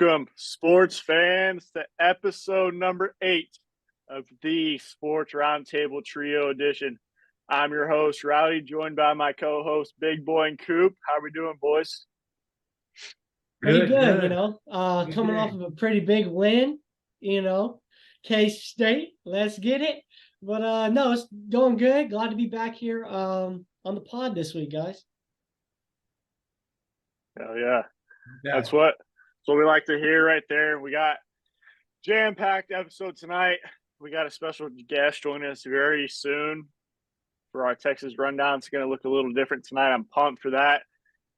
Welcome, sports fans, to episode number 8 of the Sports Roundtable Trio Edition. I'm your host, Rowdy, joined by my co-host, Big Boy and Coop. How are we doing, boys? Pretty good. Coming off of a pretty big win, K-State, let's get it. But no, it's going good. Glad to be back here on the pod this week, guys. Hell yeah. That's what we like to hear right there. We got jam-packed episode tonight. We got a special guest joining us very soon for our Texas rundown. It's going to look a little different tonight. I'm pumped for that.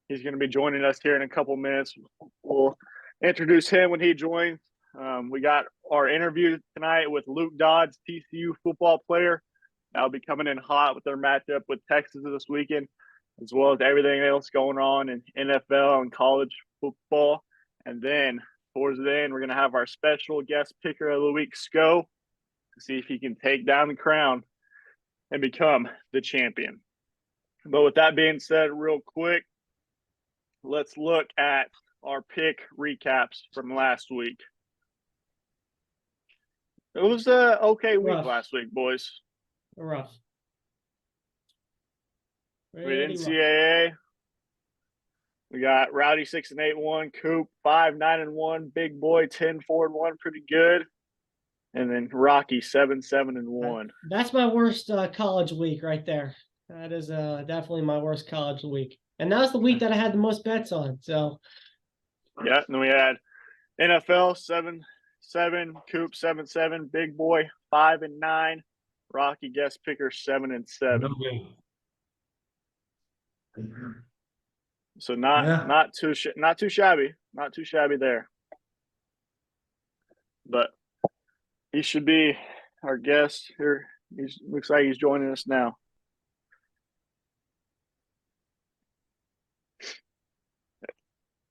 He's going to be joining us here in a couple minutes. We'll introduce him when he joins. We got our interview tonight with Luke Dodds, TCU football player. That'll be coming in hot with their matchup with Texas this weekend, as well as everything else going on in NFL and college football. And then towards the end, we're going to have our special guest picker of the week, Sco, to see if he can take down the crown and become the champion. But with that being said, real quick, let's look at our pick recaps from last week. It was an okay week last week, boys. Rough. We had NCAA. We got Rowdy 6-8-1, Coop 5-9-1, Big Boy 10-4-1, pretty good, and then Rocky 7-7-1. That's my worst college week right there. That is definitely my worst college week, and that was the week that I had the most bets on. So yeah, and then we had NFL 7-7, Coop 7-7, Big Boy 5-9, Rocky guest picker 7-7. Okay. So not too shabby there. But he should be our guest here. Looks like he's joining us now.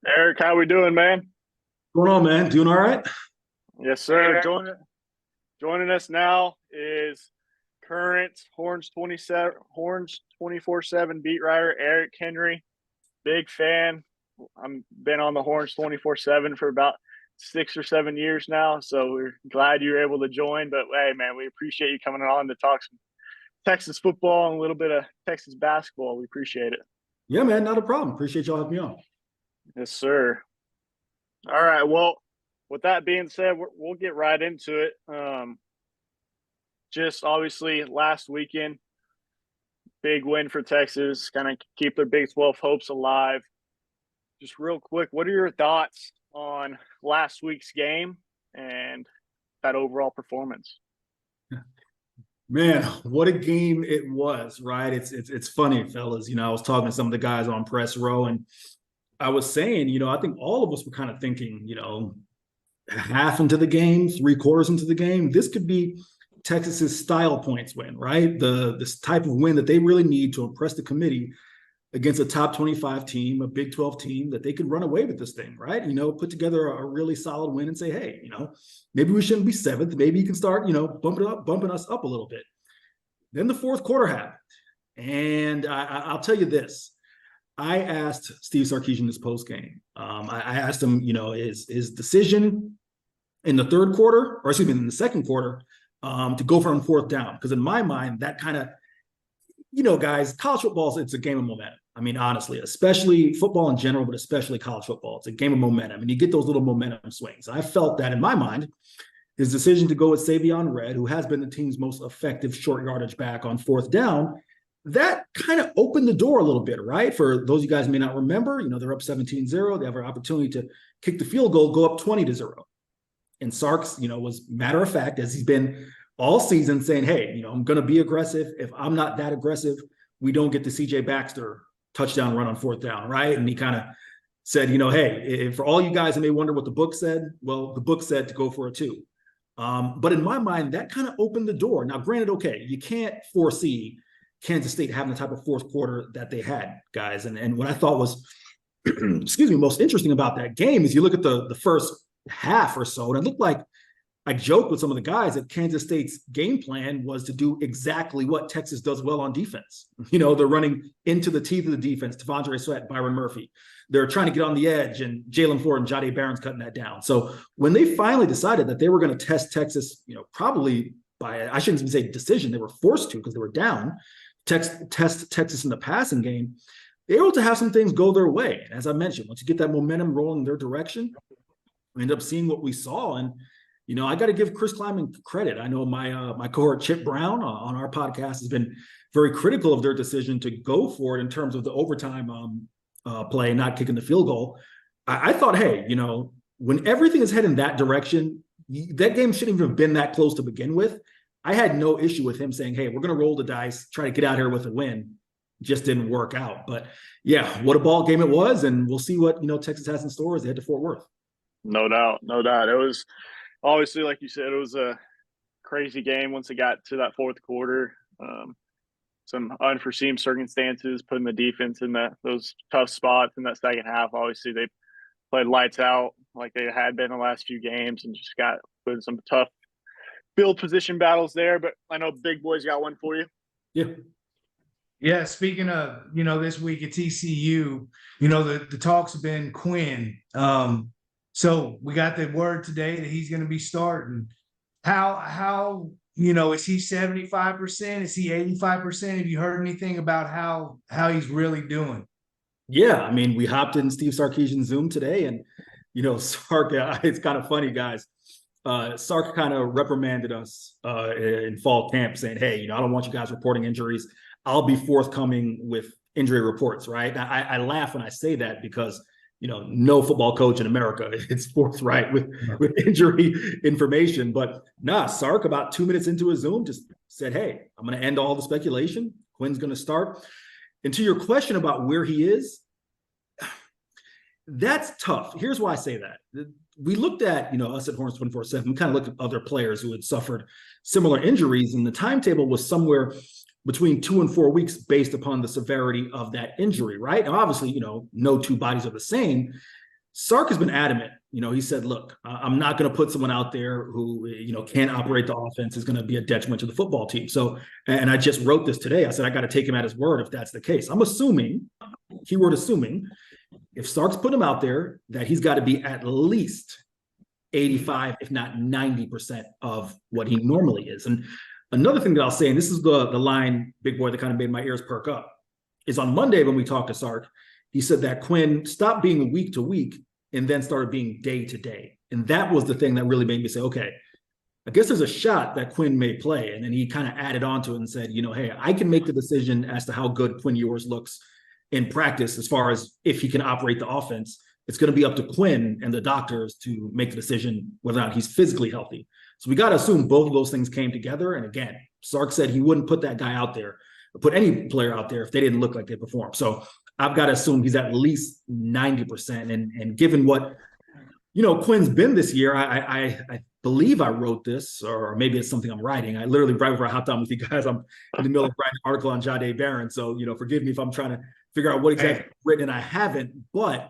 Eric, how we doing, man? What's going on, man? Doing all right? Yes, sir. Joining us now is current Horns 24/7 beat writer Eric Henry. Big fan. I've been on the Horns 24/7 for about 6 or 7 years now, so we're glad you were able to join. But hey, man, we appreciate you coming on to talk some Texas football and a little bit of Texas basketball. We appreciate it. Yeah, man, not a problem. Appreciate y'all having me on. Yes, sir. All right. Well, with that being said, we'll get right into it. Just obviously last weekend, big win for Texas, kind of keep their Big 12 hopes alive. Just real quick, what are your thoughts on last week's game and that overall performance? Man, what a game it was, right? It's funny, fellas. I was talking to some of the guys on press row, and I was saying, I think all of us were kind of thinking, half into the game, 3/4 into the game, this could be Texas's style points win, right? This type of win that they really need to impress the committee against a top 25 team, a Big 12 team, that they could run away with this thing, right? Put together a really solid win and say, hey, maybe we shouldn't be 7th. Maybe you can start, bumping us up a little bit. Then the fourth quarter happened. And I'll tell you this. I asked Steve Sarkisian this post game. I asked him, his decision in the third quarter, or excuse me, in the second quarter, to go for on fourth down. Because in my mind, that kind of, guys, college football, it's a game of momentum. I mean, honestly, especially football in general, but especially college football. It's a game of momentum. And you get those little momentum swings. I felt that in my mind, his decision to go with Savion Red, who has been the team's most effective short yardage back on fourth down, that kind of opened the door a little bit, right? For those of you guys who may not remember, they're up 17-0. They have an opportunity to kick the field goal, go up 20-0. And Sarks, was matter of fact, as he's been all season saying, hey, I'm going to be aggressive. If I'm not that aggressive, we don't get the CJ Baxter touchdown run on fourth down, right? And he kind of said, hey, for all you guys that may wonder what the book said, well, the book said to go for a 2. But in my mind, that kind of opened the door. Now, granted, okay, you can't foresee Kansas State having the type of fourth quarter that they had, guys. And what I thought was, most interesting about that game is you look at the first half or so, and it looked like I joked with some of the guys that Kansas State's game plan was to do exactly what Texas does well on defense. They're running into the teeth of the defense, T'Vondre Sweat, Byron Murphy. They're trying to get on the edge, and Jalen Ford and Jahdae Barron's cutting that down. So when they finally decided that they were going to test Texas, probably by, I shouldn't even say decision, they were forced to because they were down, test Texas in the passing game, they were able to have some things go their way. And as I mentioned, once you get that momentum rolling in their direction, we end up seeing what we saw. And I got to give Chris Kleiman credit. I know my cohort Chip Brown on our podcast has been very critical of their decision to go for it in terms of the overtime play, not kicking the field goal. I thought, hey, when everything is heading that direction, that game shouldn't even have been that close to begin with. I had no issue with him saying, hey, we're going to roll the dice, try to get out here with a win. Just didn't work out. But yeah, what a ball game it was. And we'll see what, Texas has in store as they head to Fort Worth. No doubt. It was obviously, like you said, it was a crazy game once it got to that fourth quarter. Some unforeseen circumstances putting the defense in those tough spots in that second half. Obviously, they played lights out like they had been the last few games and just got put in some tough field position battles there. But I know Big Boy's got one for you. Yeah, speaking of, this week at TCU, the talks have been Quinn. So we got the word today that he's going to be starting. How is he 75%? Is he 85%? Have you heard anything about how he's really doing? Yeah, I mean, we hopped in Steve Sarkisian's Zoom today, and Sark, it's kind of funny, guys. Sark kind of reprimanded us in fall camp, saying, "Hey, I don't want you guys reporting injuries. I'll be forthcoming with injury reports." Right? I laugh when I say that because no football coach in America is forthright with injury information. But Sark, about 2 minutes into his Zoom, just said, "Hey, I'm going to end all the speculation. Quinn's going to start." And to your question about where he is, that's tough. Here's why I say that. We looked at, us at Horns 24/7, we kind of looked at other players who had suffered similar injuries, and the timetable was somewhere between 2 and 4 weeks based upon the severity of that injury, right? Now, obviously, no two bodies are the same. Sark has been adamant. He said, look, I'm not going to put someone out there who, can't operate the offense, is going to be a detriment to the football team. So, and I just wrote this today. I said, I got to take him at his word if that's the case. I'm assuming, keyword assuming, if Sark's put him out there, that he's got to be at least 85, if not 90% of what he normally is. And another thing that I'll say, and this is the line, Big Boy, that kind of made my ears perk up, is on Monday when we talked to Sark, he said that Quinn stopped being week to week and then started being day to day. And that was the thing that really made me say, okay, I guess there's a shot that Quinn may play. And then he kind of added on to it and said, hey, I can make the decision as to how good Quinn Ewers looks in practice as far as if he can operate the offense. It's going to be up to Quinn and the doctors to make the decision whether or not he's physically healthy. So we got to assume both of those things came together. And again, Sark said he wouldn't put that guy out there, or put any player out there if they didn't look like they performed. So I've got to assume he's at least 90%. And given what, Quinn's been this year, I believe I wrote this, or maybe it's something I'm writing. I literally, right before I hopped on with you guys, I'm in the middle of writing an article on Jahdae Barron. So, forgive me if I'm trying to figure out what exactly I've written and I haven't. But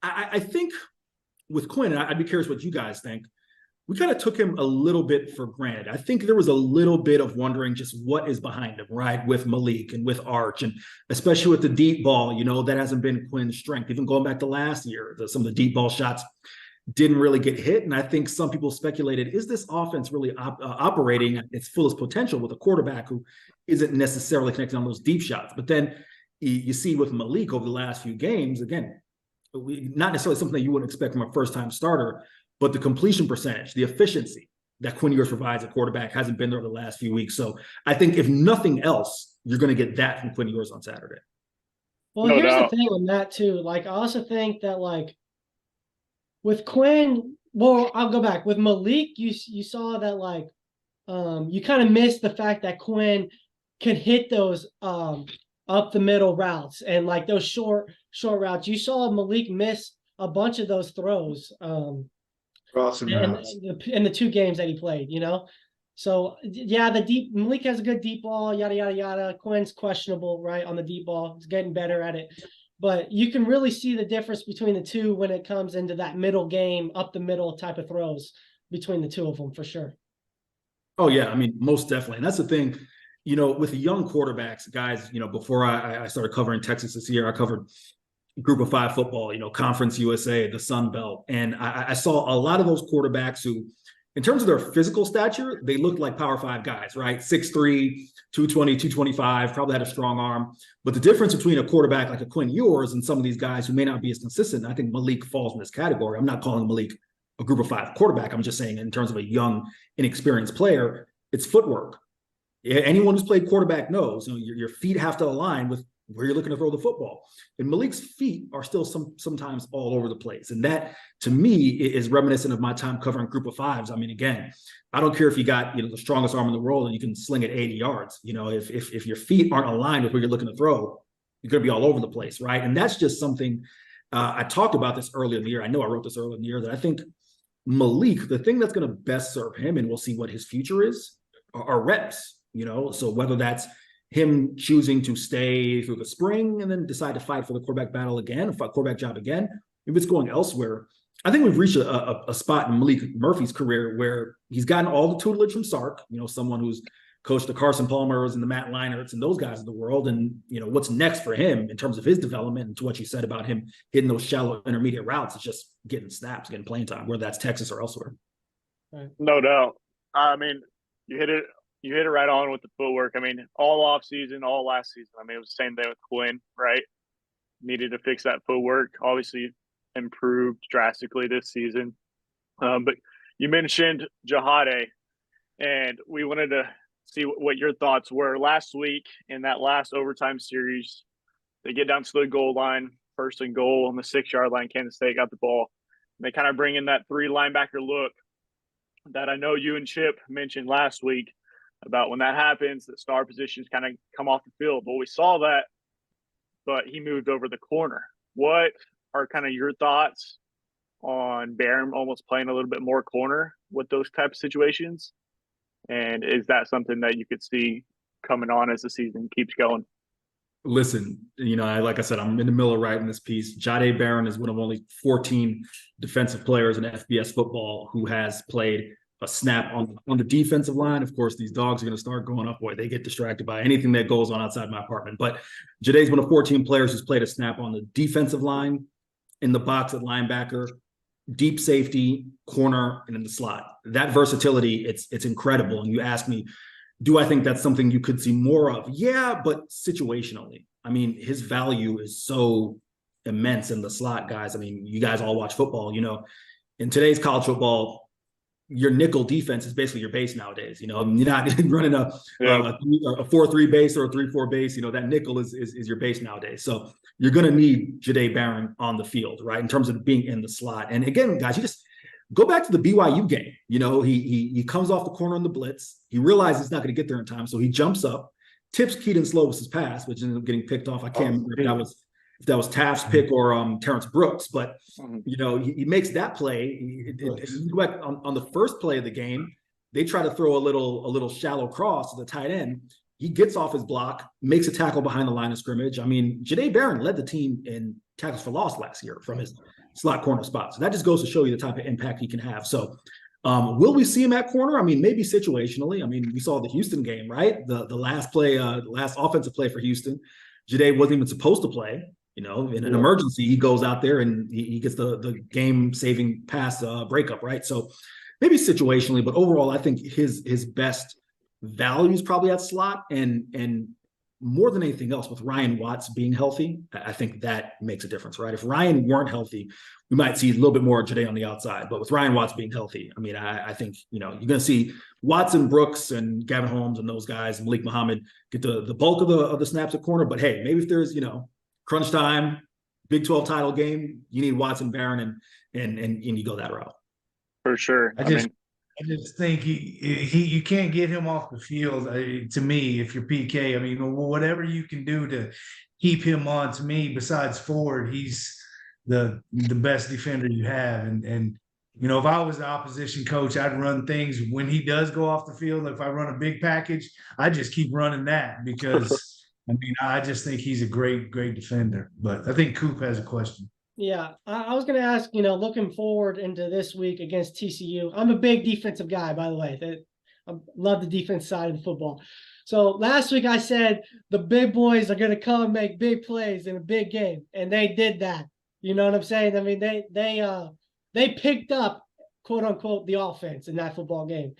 I think with Quinn, and I'd be curious what you guys think, we kind of took him a little bit for granted. I think there was a little bit of wondering just what is behind him, right? With Malik and with Arch, and especially with the deep ball, that hasn't been Quinn's strength. Even going back to last year, some of the deep ball shots didn't really get hit. And I think some people speculated, is this offense really operating at its fullest potential with a quarterback who isn't necessarily connecting on those deep shots? But then you see with Malik over the last few games, again, not necessarily something that you wouldn't expect from a first-time starter, but the completion percentage, the efficiency that Quinn Ewers provides at quarterback hasn't been there the last few weeks. So I think if nothing else, you're going to get that from Quinn Ewers on Saturday. Well, here's the thing on that too. Like, I also think that with Quinn, well, I'll go back with Malik. You saw that you kind of missed the fact that Quinn can hit those up the middle routes and those short routes. You saw Malik miss a bunch of those throws. In the two games that he played, So yeah, Malik has a good deep ball, yada yada yada. Quinn's questionable, right, on the deep ball. He's getting better at it, but you can really see the difference between the two when it comes into that middle game, up the middle type of throws. between the two of them for sure. Oh yeah, I mean, most definitely. And that's the thing, with the young quarterbacks, guys, before I started covering Texas this year, I covered Group of 5 football, Conference USA, the Sun Belt. And I saw a lot of those quarterbacks who, in terms of their physical stature, they looked like Power 5 guys, right? 6'3", 220, 225, probably had a strong arm. But the difference between a quarterback like a Quinn Ewers and some of these guys who may not be as consistent, I think Malik falls in this category. I'm not calling Malik a Group of 5 quarterback. I'm just saying in terms of a young, inexperienced player, it's footwork. Anyone who's played quarterback knows, your feet have to align with where you're looking to throw the football. And Malik's feet are still sometimes all over the place. And that, to me, is reminiscent of my time covering Group of 5s. I mean, again, I don't care if you got the strongest arm in the world and you can sling it 80 yards. If your feet aren't aligned with where you're looking to throw, you're going to be all over the place, right? And that's just something I talked about this earlier in the year. I know I wrote this earlier in the year that I think Malik, the thing that's going to best serve him, and we'll see what his future is, are reps. So whether that's him choosing to stay through the spring and then decide to fight for the quarterback battle again, quarterback job again, if it's going elsewhere, I think we've reached a spot in Malik Murphy's career where he's gotten all the tutelage from Sark, someone who's coached the Carson Palmers and the Matt Leinerts and those guys of the world. And, what's next for him in terms of his development, and to what you said about him hitting those shallow intermediate routes, it's just getting snaps, getting playing time, whether that's Texas or elsewhere. Right. No doubt. I mean, you hit it right on with the footwork. I mean, all off season, all last season. I mean, it was the same thing with Quinn, right? Needed to fix that footwork. Obviously improved drastically this season. But you mentioned Jahade, and we wanted to see what your thoughts were. Last week in that last overtime series, they get down to the goal line, 1st and goal on the 6-yard line. Kansas State got the ball. And they kind of bring in that 3 linebacker look that I know you and Chip mentioned last week about when that happens, the star positions kind of come off the field. Well, we saw that, but he moved over the corner. What are kind of your thoughts on Barron almost playing a little bit more corner with those type of situations? And is that something that you could see coming on as the season keeps going? Listen, like I said, I'm in the middle of writing this piece. Jahdae Barron is one of only 14 defensive players in FBS football who has played a snap on the defensive line. Of course, these dogs are going to start going up. Boy, they get distracted by anything that goes on outside my apartment. But Jahdae's one of 14 players who's played a snap on the defensive line, in the box at linebacker, deep safety, corner, and in the slot. That versatility, it's incredible. And you ask me, do I think that's something you could see more of? Yeah, but situationally. I mean, his value is so immense in the slot, guys. I mean, you guys all watch football, in today's college football, your nickel defense is basically your base nowadays. You're not running a 4-3 base or a 3-4 base. That nickel is your base nowadays. So you're going to need Jahdae Barron on the field, right? In terms of being in the slot. And again, guys, you just go back to the BYU game. He comes off the corner on the blitz. He realizes he's not going to get there in time. So he jumps up, tips Keaton Slovis's pass, which ended up getting picked off. I can't remember if that was Taft's pick or Terrence Brooks, but he makes that play. On the first play of the game, they try to throw a little shallow cross to the tight end. He gets off his block, makes a tackle behind the line of scrimmage. I mean, Jahdae Barron led the team in tackles for loss last year from his slot corner spot. So that just goes to show you the type of impact he can have. So will we see him at corner? I mean, maybe situationally. I mean, we saw the Houston game, right? The last play, the last offensive play for Houston, Jahdae wasn't even supposed to play. In an emergency, he goes out there and he gets the game-saving pass breakup, right? So maybe situationally, but overall, I think his best value is probably at slot, and more than anything else, with Ryan Watts being healthy, I think that makes a difference, right? If Ryan weren't healthy, we might see a little bit more of Jahdae on the outside, but with Ryan Watts being healthy, I mean, I think, you're going to see Watson, Brooks, and Gavin Holmes and those guys, and Malik Muhammad get the bulk of the snaps at corner, but hey, maybe if there's, crunch time, Big 12 title game, you need Watson, Barron, and you go that route. For sure. I just think you can't get him off the field. To me, if you're PK, I mean, whatever you can do to keep him on. To me, besides Ford, he's the best defender you have. And if I was the opposition coach, I'd run things when he does go off the field. If I run a big package, I just keep running that because. I mean, I just think he's a great defender. But I think Coop has a question. Yeah, I was going to ask, looking forward into this week against TCU. I'm a big defensive guy, by the way. I love the defense side of football. So last week I said the big boys are going to come and make big plays in a big game, and they did that. You know what I'm saying? I mean, they picked up, quote unquote, the offense in that football game.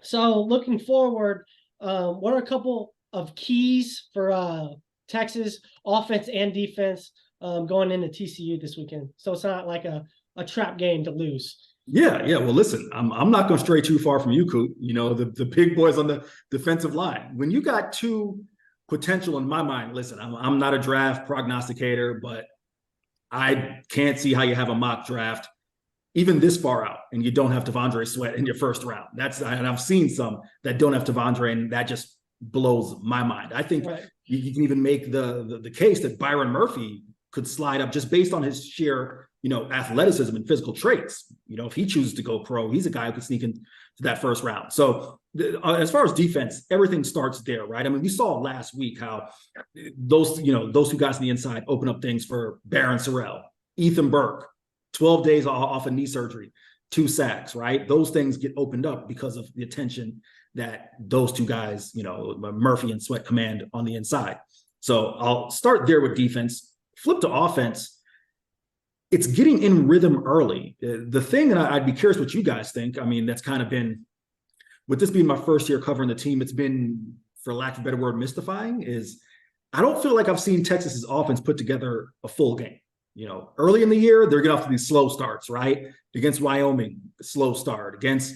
So looking forward, what are a couple of keys for Texas offense and defense going into TCU this weekend? So it's not like a trap game to lose. Yeah. Well, listen, I'm not going to stray too far from you, Coop. The big boys on the defensive line. When you got two potential in my mind, listen, I'm not a draft prognosticator, but I can't see how you have a mock draft even this far out and you don't have T'Vondre Sweat in your first round. And I've seen some that don't have T'Vondre, and that just blows my mind. I think you can even make the case that Byron Murphy could slide up just based on his sheer, athleticism and physical traits. If he chooses to go pro, he's a guy who could sneak into that first round. So as far as defense, everything starts there, right? I mean, we saw last week how those two guys on the inside open up things for Barron Sorrell, Ethan Burke, 12 days off of knee surgery, 2 sacks, right? Those things get opened up because of the attention that those two guys, Murphy and Sweat, command on the inside. So I'll start there with defense. Flip to offense. It's getting in rhythm early. The thing that I'd be curious what you guys think, I mean, that's kind of been, with this being my first year covering the team, it's been, for lack of a better word, mystifying, is I don't feel like I've seen Texas's offense put together a full game. Early in the year, they're getting off to these slow starts, right? Against Wyoming, a slow start. Against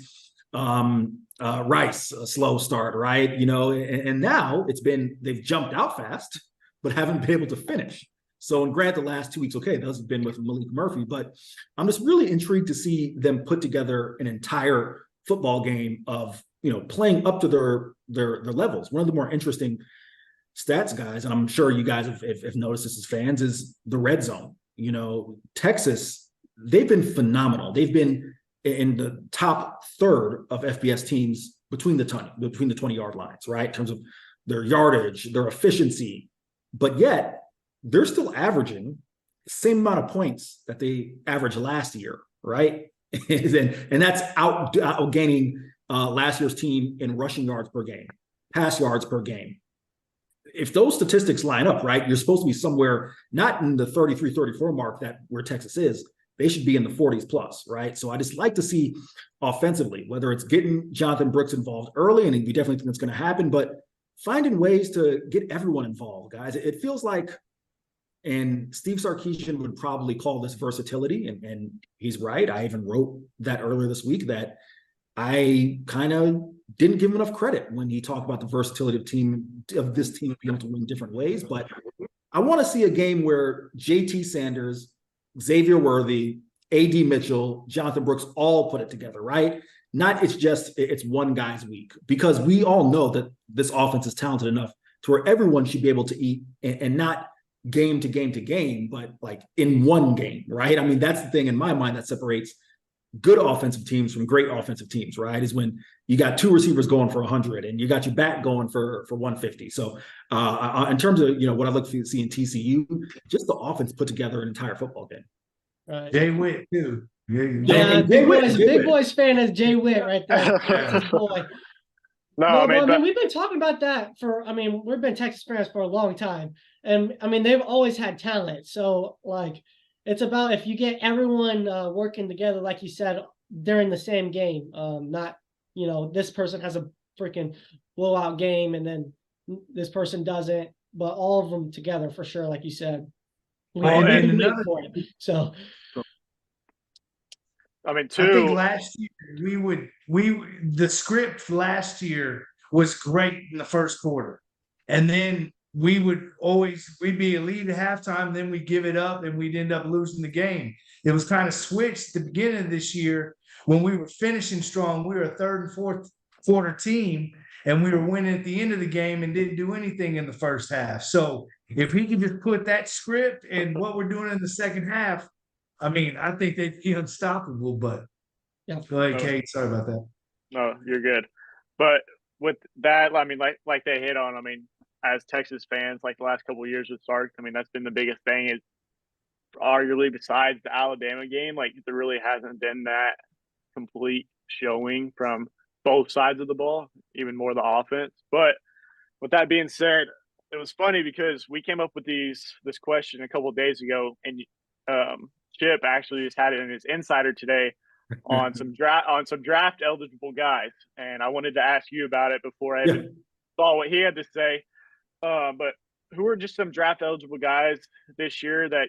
Rice, a slow start, right? And now they've jumped out fast, but haven't been able to finish. So, and granted, the last 2 weeks, okay, those have been with Malik Murphy, but I'm just really intrigued to see them put together an entire football game of, playing up to their levels. One of the more interesting stats, guys, and I'm sure you guys have noticed this as fans, is the red zone. Texas, they've been phenomenal. They've been in the top third of FBS teams between the 20-yard lines, right? In terms of their yardage, their efficiency, but yet they're still averaging the same amount of points that they averaged last year, right? and that's outgaining last year's team in rushing yards per game, pass yards per game. If those statistics line up, right, you're supposed to be somewhere not in the 33, 34 mark where Texas is. They should be in the 40s plus, right? So I just like to see offensively, whether it's getting Jonathan Brooks involved early, and we definitely think that's going to happen, but finding ways to get everyone involved, guys. It feels like, and Steve Sarkisian would probably call this versatility, and he's right. I even wrote that earlier this week that I kind of didn't give him enough credit when he talked about the versatility of this team being able to win different ways. But I want to see a game where JT Sanders, Xavier Worthy, AD Mitchell, Jonathan Brooks all put it together, right? Not it's one guy's week, because we all know that this offense is talented enough to where everyone should be able to eat, and not game to game to game, but like in one game, right? I mean, that's the thing in my mind that separates good offensive teams from great offensive teams, right? Is when you got 2 receivers going for 100 and you got your back going for 150. So in terms of, what I'd like to see in TCU, just the offense put together an entire football game. Right. Jay Witt too. Yeah, Big Boys fan is Jay Witt right there. That's his boy. We've been talking about that we've been Texas fans for a long time. And they've always had talent. So it's about, if you get everyone working together, like you said, during the same game, not, this person has a freaking blowout game and then this person doesn't, but all of them together for sure, like you said. So I think last year the script last year was great in the first quarter, and then we'd be a lead at halftime, then we'd give it up and we'd end up losing the game. It was kind of switched at the beginning of this year when we were finishing strong. We were a third and fourth quarter team, and we were winning at the end of the game and didn't do anything in the first half. So if he could just put that script and what we're doing in the second half, I think they'd be unstoppable. But yeah. Go ahead, Kate. Sorry about that. No, you're good. But with that, like they hit on, as Texas fans, like the last couple of years with Sark, that's been the biggest thing, is arguably besides the Alabama game, like there really hasn't been that complete showing from both sides of the ball, even more the offense. But with that being said, it was funny because we came up with this question a couple of days ago, and Chip actually just had it in his insider today on some draft eligible guys, and I wanted to ask you about it before I even saw what he had to say. But who are just some draft eligible guys this year that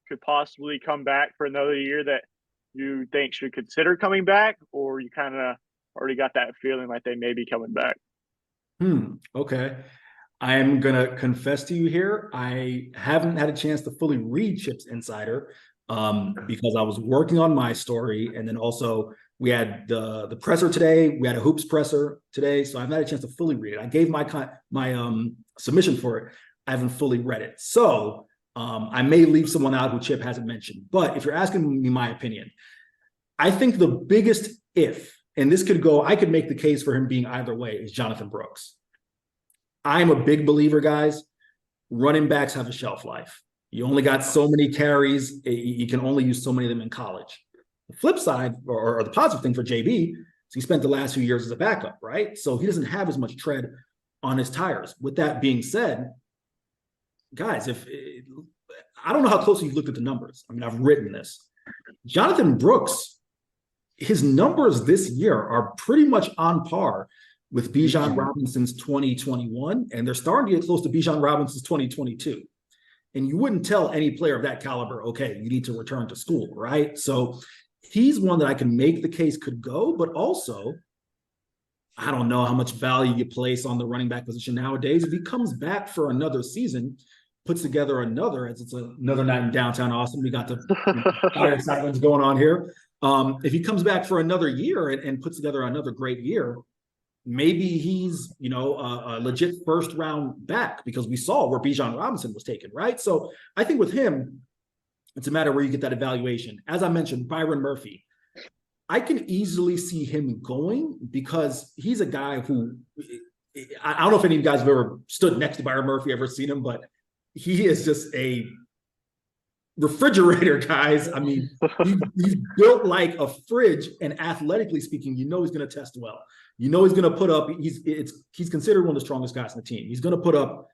could possibly come back for another year that you think should consider coming back, or you kind of already got that feeling like they may be coming back? Okay. I'm going to confess to you here. I haven't had a chance to fully read Chip's Insider because I was working on my story. And then also we had the presser today. We had a hoops presser today. So I haven't had a chance to fully read it. I gave my submission for it. I haven't fully read it. So I may leave someone out who Chip hasn't mentioned. But if you're asking me my opinion, I think the biggest and this could go, I could make the case for him being either way, is Jonathan Brooks. I'm a big believer, guys. Running backs have a shelf life. You only got so many carries. You can only use so many of them in college. The flip side, or the positive thing for JB, is he spent the last few years as a backup, right? So he doesn't have as much tread on his tires. With that being said, guys, I don't know how closely you've looked at the numbers. I mean, I've written this. Jonathan Brooks, his numbers this year are pretty much on par with Bijan Robinson's 2021, and they're starting to get close to Bijan Robinson's 2022. And you wouldn't tell any player of that caliber, okay, you need to return to school, right? So he's one that I can make the case could go, but also, I don't know how much value you place on the running back position nowadays. If he comes back for another season, puts together another night in downtown Austin, we got the fire sirens going on here. If he comes back for another year and puts together another great year, maybe he's, a legit first round back, because we saw where Bijan Robinson was taken, right? So I think with him, it's a matter where you get that evaluation. As I mentioned, Byron Murphy, I can easily see him going because he's a guy who, I don't know if any of you guys have ever stood next to Byron Murphy, ever seen him, but he is just a refrigerator, guys. I mean, he's built like a fridge, and athletically speaking, he's going to test well. He's going to put up, he's considered one of the strongest guys on the team. He's going to put up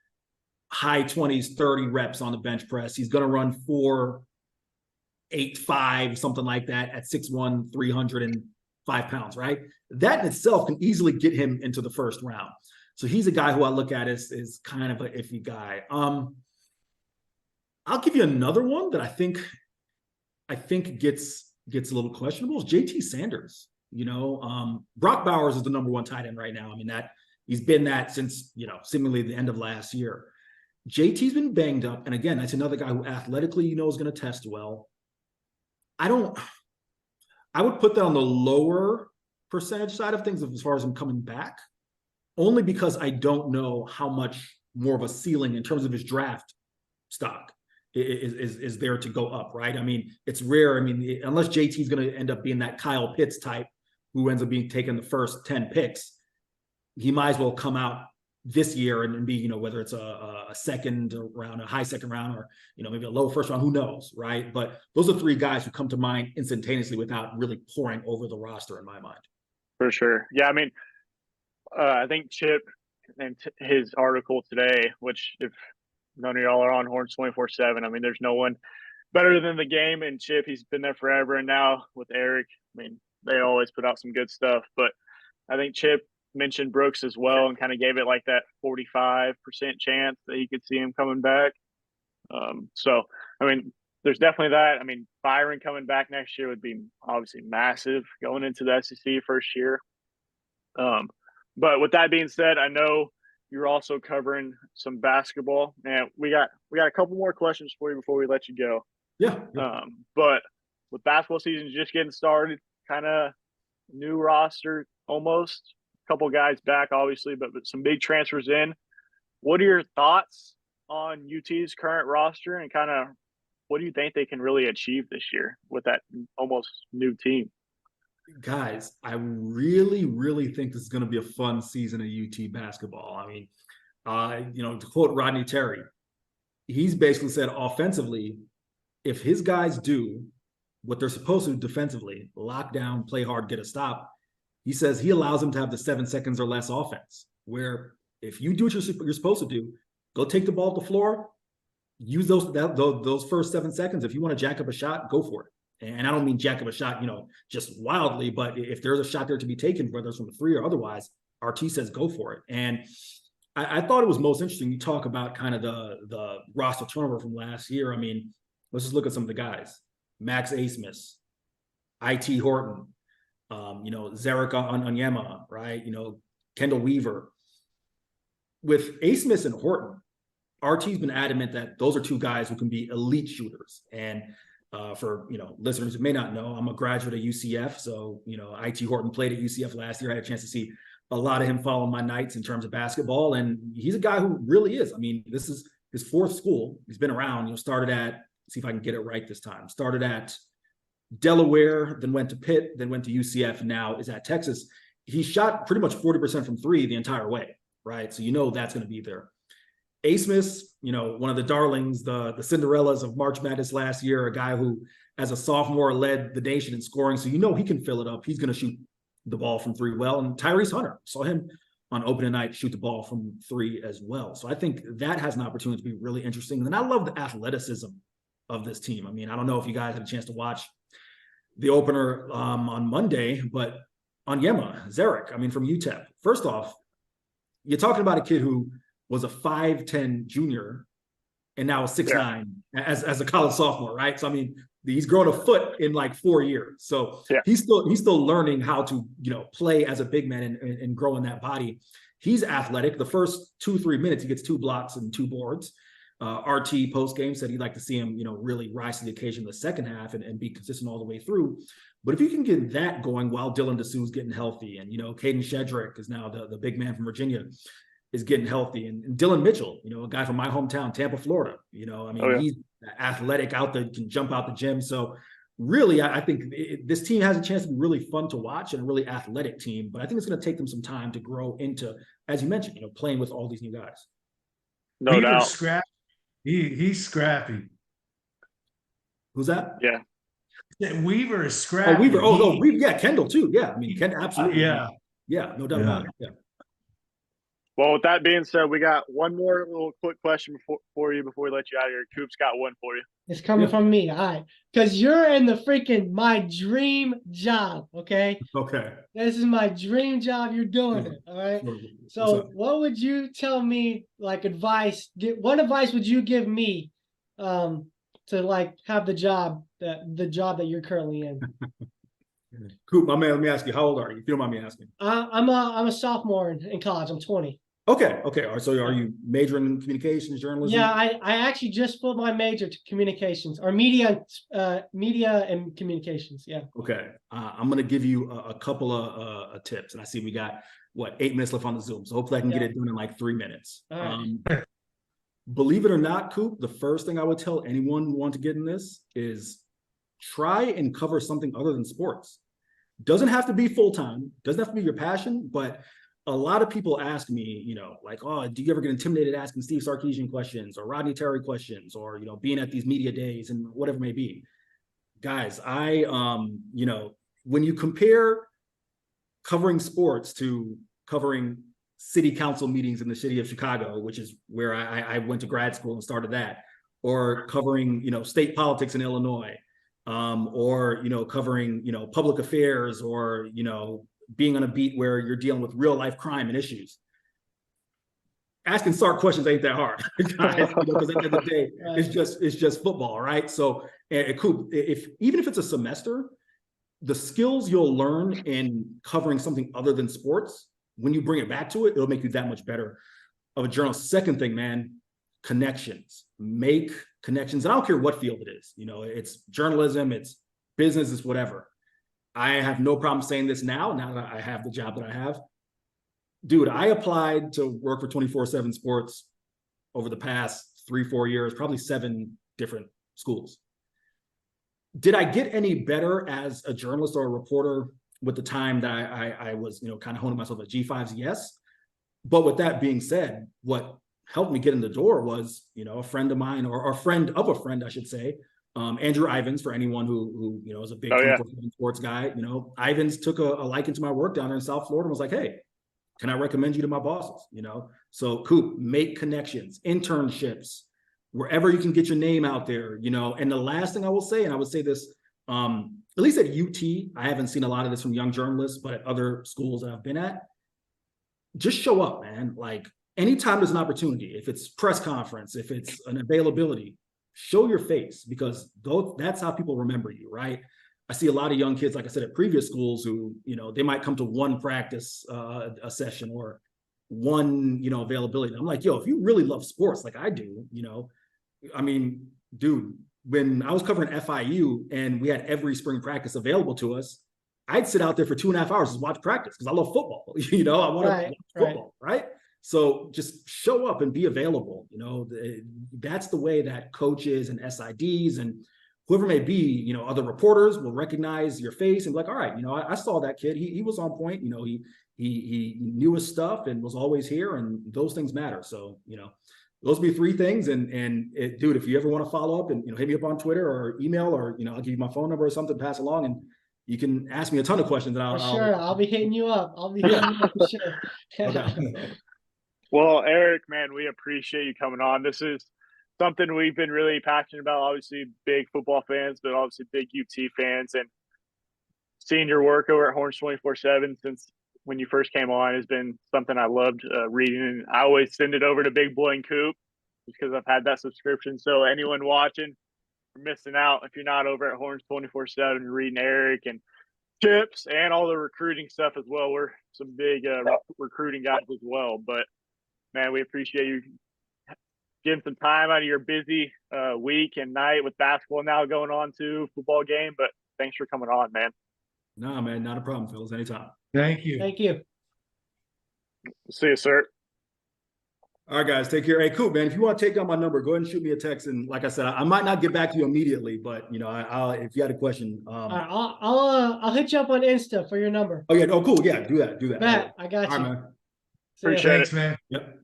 high 20s, 30 reps on the bench press. He's going to run 4.85, something like that, at 6'1", 305 pounds, right? That in itself can easily get him into the first round. So he's a guy who I look at as kind of an iffy guy. I'll give you another one that I think gets a little questionable is JT Sanders. Brock Bowers is the number one tight end right now. I mean, that he's been that since, seemingly the end of last year. JT's been banged up. And again, that's another guy who athletically, is going to test well. I would put that on the lower percentage side of things as far as him coming back, only because I don't know how much more of a ceiling in terms of his draft stock is there to go up, right? I mean, it's rare. I mean, unless JT's going to end up being that Kyle Pitts type who ends up being taken the first 10 picks, he might as well come out this year and be, whether it's a second round, a high second round, or, maybe a low first round, who knows, right? But those are three guys who come to mind instantaneously without really pouring over the roster in my mind. For sure. Yeah, I mean, I think Chip and his article today, which if none of y'all are on Horns 24/7, I mean, there's no one better than the game. And Chip, he's been there forever. And now with Eric, I mean, they always put out some good stuff. But I think Chip mentioned Brooks as well and kind of gave it like that 45% chance that he could see him coming back. So, I mean, there's definitely that. I mean, Byron coming back next year would be obviously massive going into the SEC first year. But with that being said, I know you're also covering some basketball, and we got a couple more questions for you before we let you go. Yeah. But with basketball season just getting started, kind of new roster almost, a couple guys back obviously, but some big transfers in. What are your thoughts on UT's current roster, and kind of what do you think they can really achieve this year with that almost new team? Guys, I really, really think this is going to be a fun season of UT basketball. I mean, to quote Rodney Terry, he's basically said offensively, if his guys do what they're supposed to defensively, lock down, play hard, get a stop, he says he allows them to have the 7 seconds or less offense, where if you do what you're supposed to do, go take the ball at the floor, use those first 7 seconds. If you want to jack up a shot, go for it. And I don't mean jack up a shot, just wildly, but if there's a shot there to be taken, whether it's from a three or otherwise, RT says go for it. And I thought it was most interesting. You talk about kind of the roster turnover from last year. I mean, let's just look at some of the guys. Max Asmus, IT Horton, Zarek Onyema, right? Kendall Weaver. With Asmus and Horton, RT's been adamant that those are two guys who can be elite shooters. And for listeners who may not know, I'm a graduate of UCF. So, IT Horton played at UCF last year. I had a chance to see a lot of him following my nights in terms of basketball. And he's a guy who really is. I mean, this is his fourth school. He's been around, started at, see if I can get it right this time. Started at Delaware, then went to Pitt, then went to UCF, and now is at Texas. He shot pretty much 40% from three the entire way, right? So that's going to be there. Asmus, one of the darlings, the Cinderellas of March Madness last year, a guy who, as a sophomore, led the nation in scoring. So he can fill it up. He's going to shoot the ball from three well. And Tyrese Hunter, saw him on opening night shoot the ball from three as well. So I think that has an opportunity to be really interesting. And then I love the athleticism of this team. I mean, I don't know if you guys had a chance to watch the opener on Monday, but Onyema, Zarek, from UTEP. First off, you're talking about a kid who was a 5'10" junior and now a 6'9" as a college sophomore, right? So he's grown a foot in like 4 years. So he's still learning how to play as a big man and grow in that body. He's athletic. The first 2-3 minutes, he gets 2 blocks and 2 boards. RT post game said he'd like to see him really rise to the occasion in the second half and be consistent all the way through. But if you can get that going while Dylan Dessou's getting healthy, and Caden Shedrick is now the big man from Virginia, is getting healthy, and Dylan Mitchell, a guy from my hometown, Tampa, Florida, he's athletic, out there, can jump out the gym. So really, I think this team has a chance to be really fun to watch and a really athletic team, but I think it's going to take them some time to grow into, as you mentioned, playing with all these new guys. No doubt. Scrappy. He's scrappy. Who's that? Yeah. Weaver is scrappy. Oh, Weaver. Weaver. Yeah, Kendall too. Yeah, Kendall, absolutely. Yeah, no doubt about it. Yeah. Well, with that being said, we got one more little quick question for you before we let you out of here. Coop's got one for you. It's coming from me, all right? Because you're in the freaking my dream job, okay? Okay. This is my dream job. You're doing it, all right? So what would you tell me, like advice? What advice would you give me to like have the job that you're currently in? Coop, my man, let me ask you, how old are you? If you don't mind me asking. I'm a sophomore in college. I'm 20. Okay. All right. So are you majoring in communications, journalism? Yeah, I actually just flipped my major to communications or media and communications. Yeah. Okay. I'm going to give you a couple of tips, and I see we got 8 minutes left on the Zoom. So hopefully I can get it done in like 3 minutes. All right. Believe it or not, Coop, the first thing I would tell anyone who wants to get in this is try and cover something other than sports. Doesn't have to be full-time, doesn't have to be your passion, but a lot of people ask me, like, oh, do you ever get intimidated asking Steve Sarkisian questions or Rodney Terry questions or, being at these media days and whatever it may be. Guys, when you compare covering sports to covering city council meetings in the city of Chicago, which is where I went to grad school and started that, or covering, state politics in Illinois, or covering public affairs, or being on a beat where you're dealing with real life crime and issues. Asking Sark questions ain't that hard, guys, because at the end of the day, it's just football, right? So, Coop, even if it's a semester, the skills you'll learn in covering something other than sports, when you bring it back to it, it'll make you that much better of a journalist. Second thing, man, connections. Make connections. And I don't care what field it is. It's journalism, it's business, it's whatever. I have no problem saying this now that I have the job that I have. Dude, I applied to work for 24/7 Sports over the past 3-4 years, probably 7 different schools. Did I get any better as a journalist or a reporter with the time that I was, kind of honing myself at G5s? Yes. But with that being said, what helped me get in the door was, a friend of mine, or a friend of a friend, I should say, Andrew Ivins, for anyone who is a big 24/7 sports guy. Ivins took a liking to my work down there in South Florida and was like, hey, can I recommend you to my bosses? So Coop, make connections, internships, wherever you can get your name out there, And the last thing I will say, and I would say this, at least at UT, I haven't seen a lot of this from young journalists, but at other schools that I've been at, just show up, man. Like anytime there's an opportunity, if it's press conference, if it's an availability, show your face, because that's how people remember you, right? I see a lot of young kids, like I said, at previous schools who, they might come to one practice, a session or one, availability. I'm like, yo, if you really love sports like I do, I mean, dude, when I was covering FIU and we had every spring practice available to us, I'd sit out there for 2.5 hours to watch practice because I love football. I want to watch football, right? So just show up and be available. That's the way that coaches and SIDs and whoever may be, other reporters will recognize your face and be like, all right, I saw that kid. He was on point. He knew his stuff and was always here, and those things matter. So, those be 3 things. And dude, if you ever want to follow up and, hit me up on Twitter or email, or, I'll give you my phone number or something to pass along, and you can ask me a ton of questions. And I'll be hitting you up. I'll be hitting you up for sure. Okay. Well, Eric, man, we appreciate you coming on. This is something we've been really passionate about. Obviously, big football fans, but obviously big UT fans. And seeing your work over at Horns 24/7 since when you first came on has been something I loved reading. And I always send it over to Big Boy and Coop because I've had that subscription. So anyone watching, you're missing out if you're not over at Horns 24/7 reading Eric and Chips and all the recruiting stuff as well. We're some big recruiting guys as well. But man, we appreciate you getting some time out of your busy week and night with basketball now going on to football game. But thanks for coming on, man. No, man, not a problem, fellas. Anytime. Thank you. Thank you. See you, sir. All right, guys, take care. Hey, cool, man. If you want to take down my number, go ahead and shoot me a text. And like I said, I might not get back to you immediately, but I'll if you had a question. All right, I'll hit you up on Insta for your number. Oh yeah. Oh, cool. Yeah, do that. Matt, I got you. All right, man. Appreciate Thanks, man. Yep.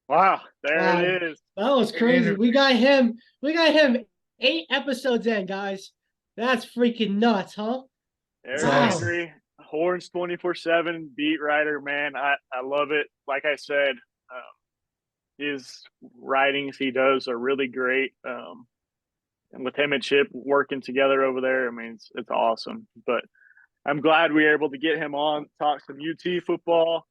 Wow, there it is. That was crazy. We got him 8 episodes in, guys. That's freaking nuts, huh? Eric Henry, Horns 24/7 beat writer, man. I love it. Like I said, his writings he does are really great. And with him and Chip working together over there, I mean, it's awesome. But I'm glad we were able to get him on, talk some UT football,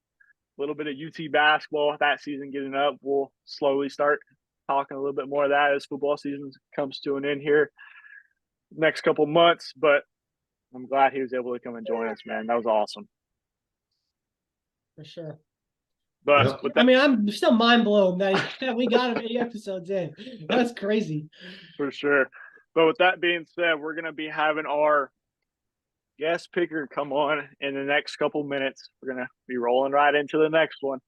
a little bit of UT basketball. That season getting up, we'll slowly start talking a little bit more of that as football season comes to an end here next couple months. But I'm glad he was able to come and join us, man. That was awesome. For sure. But with that, I mean, I'm still mind blown that we got him 8 episodes in. That's crazy. For sure. But with that being said, we're going to be having our guest picker come on in the next couple minutes. We're going to be rolling right into the next one.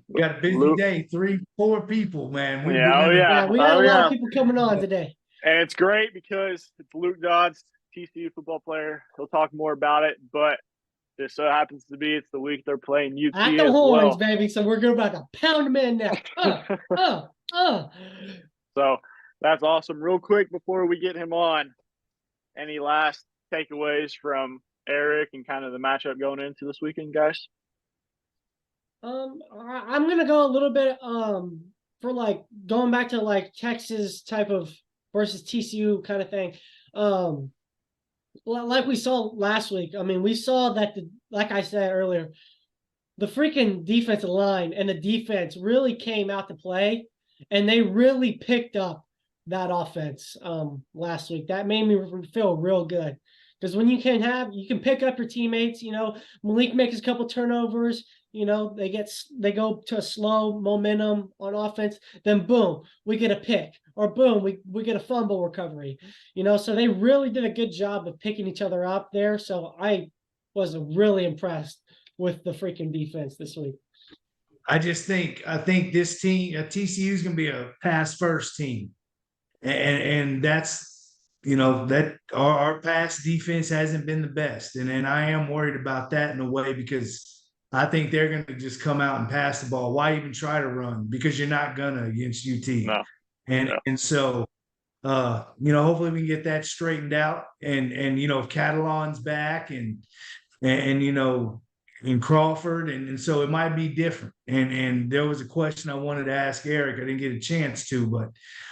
We got a busy day, 3-4 people, man. We got a lot of people coming on today. And it's great because it's Luke Dodds, TCU football player. He'll talk more about it, but just so happens to be it's the week they're playing UT at the Horns, baby. So we're going to pound them in now. So that's awesome. Real quick before we get him on, any last takeaways from Eric and kind of the matchup going into this weekend, guys? I'm gonna go a little bit for like going back to like Texas type of versus TCU kind of thing. Like we saw last week. I mean, we saw that like I said earlier, the freaking defensive line and the defense really came out to play, and they really picked up that offense last week. That made me feel real good. Because when you can pick up your teammates, Malik makes a couple turnovers, they go to a slow momentum on offense, then boom, we get a pick, or boom, we get a fumble recovery, so they really did a good job of picking each other up there. So I was really impressed with the freaking defense this week. I think this team, TCU is going to be a pass first team. And that's, that our pass defense hasn't been the best. And I am worried about that in a way, because I think they're going to just come out and pass the ball. Why even try to run? Because you're not going to against UT. No. And so hopefully we can get that straightened out. And if Catalan's back and in Crawford, and so it might be different. And there was a question I wanted to ask Eric. I didn't get a chance to, but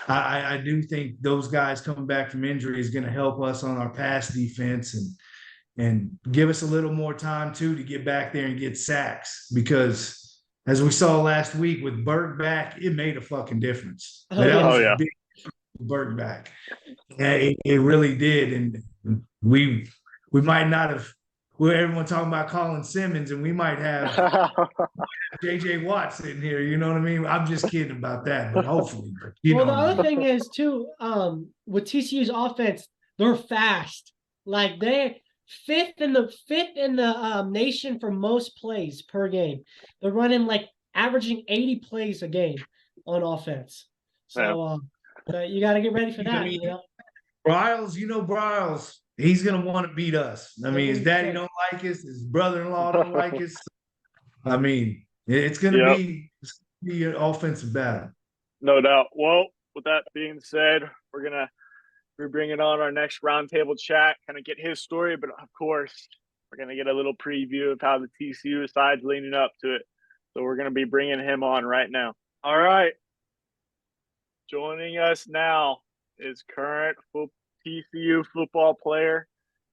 I do think those guys coming back from injury is going to help us on our pass defense and give us a little more time too to get back there and get sacks, because as we saw last week with Burke back, it made a fucking difference. That was a big Burke back. Yeah, it really did. And we might not have, everyone talking about Colin Simmons, and we might have JJ Watt sitting here, you know what I mean? I'm just kidding about that, but hopefully. The other thing is too, with TCU's offense, they're fast. Like they're fifth in the nation for most plays per game. They're running like averaging 80 plays a game on offense. So you got to get ready for that. Bryles, he's gonna want to beat us. I mean, his daddy don't like us, his brother-in-law don't like us. I mean, it's gonna be an offensive battle. No doubt. Well, with that being said, we're gonna be bringing on our next roundtable chat, kind of get his story, but of course, we're gonna get a little preview of how the TCU side's leaning up to it. So we're gonna be bringing him on right now. All right, joining us now is current TCU football player,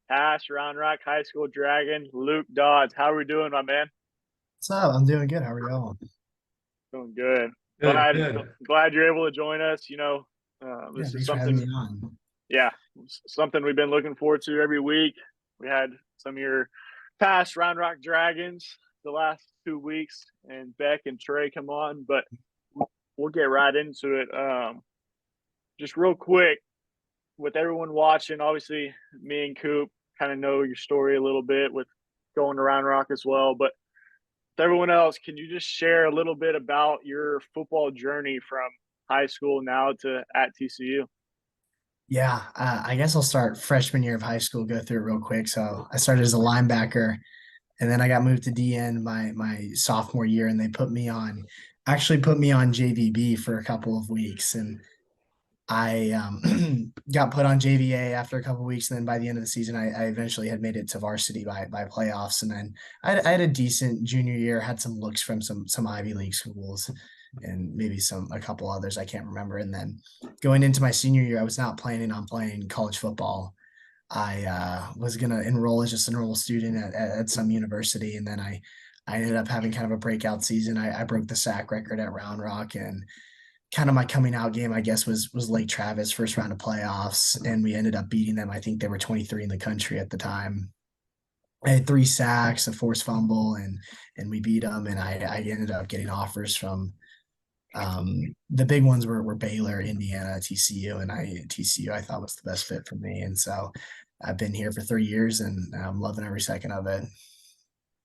past Round Rock High School Dragon, Luke Dodds. How are we doing, my man? What's up? I'm doing good. How are y'all? Doing good. Good. Glad you're able to join us. This is something. Yeah, something we've been looking forward to every week. We had some of your past Round Rock Dragons the last 2 weeks, and Beck and Trey come on, but we'll get right into it. Just real quick, with everyone watching, obviously me and Coop kind of know your story a little bit with going to Round Rock as well, but with everyone else, can you just share a little bit about your football journey from high school now to at TCU? Yeah, I guess I'll start freshman year of high school, go through it real quick. So I started as a linebacker, and then I got moved to DN my sophomore year, and they put me on JVB for a couple of weeks, and I got put on JVA after a couple of weeks, and then by the end of the season, I eventually had made it to varsity by playoffs, and then I had a decent junior year, had some looks from some Ivy League schools, and maybe a couple others I can't remember. And then going into my senior year, I was not planning on playing college football. I was gonna enroll as just an enrolled student at some university, and then I ended up having kind of a breakout season. I broke the sack record at Round Rock, and kind of my coming out game, I guess, was Lake Travis, first round of playoffs, and we ended up beating them. I think they were 23 in the country at the time. I had 3 sacks, a forced fumble, and we beat them. And I ended up getting offers from the big ones were Baylor, Indiana, TCU, and TCU I thought was the best fit for me. And so I've been here for 3 years, and I'm loving every second of it.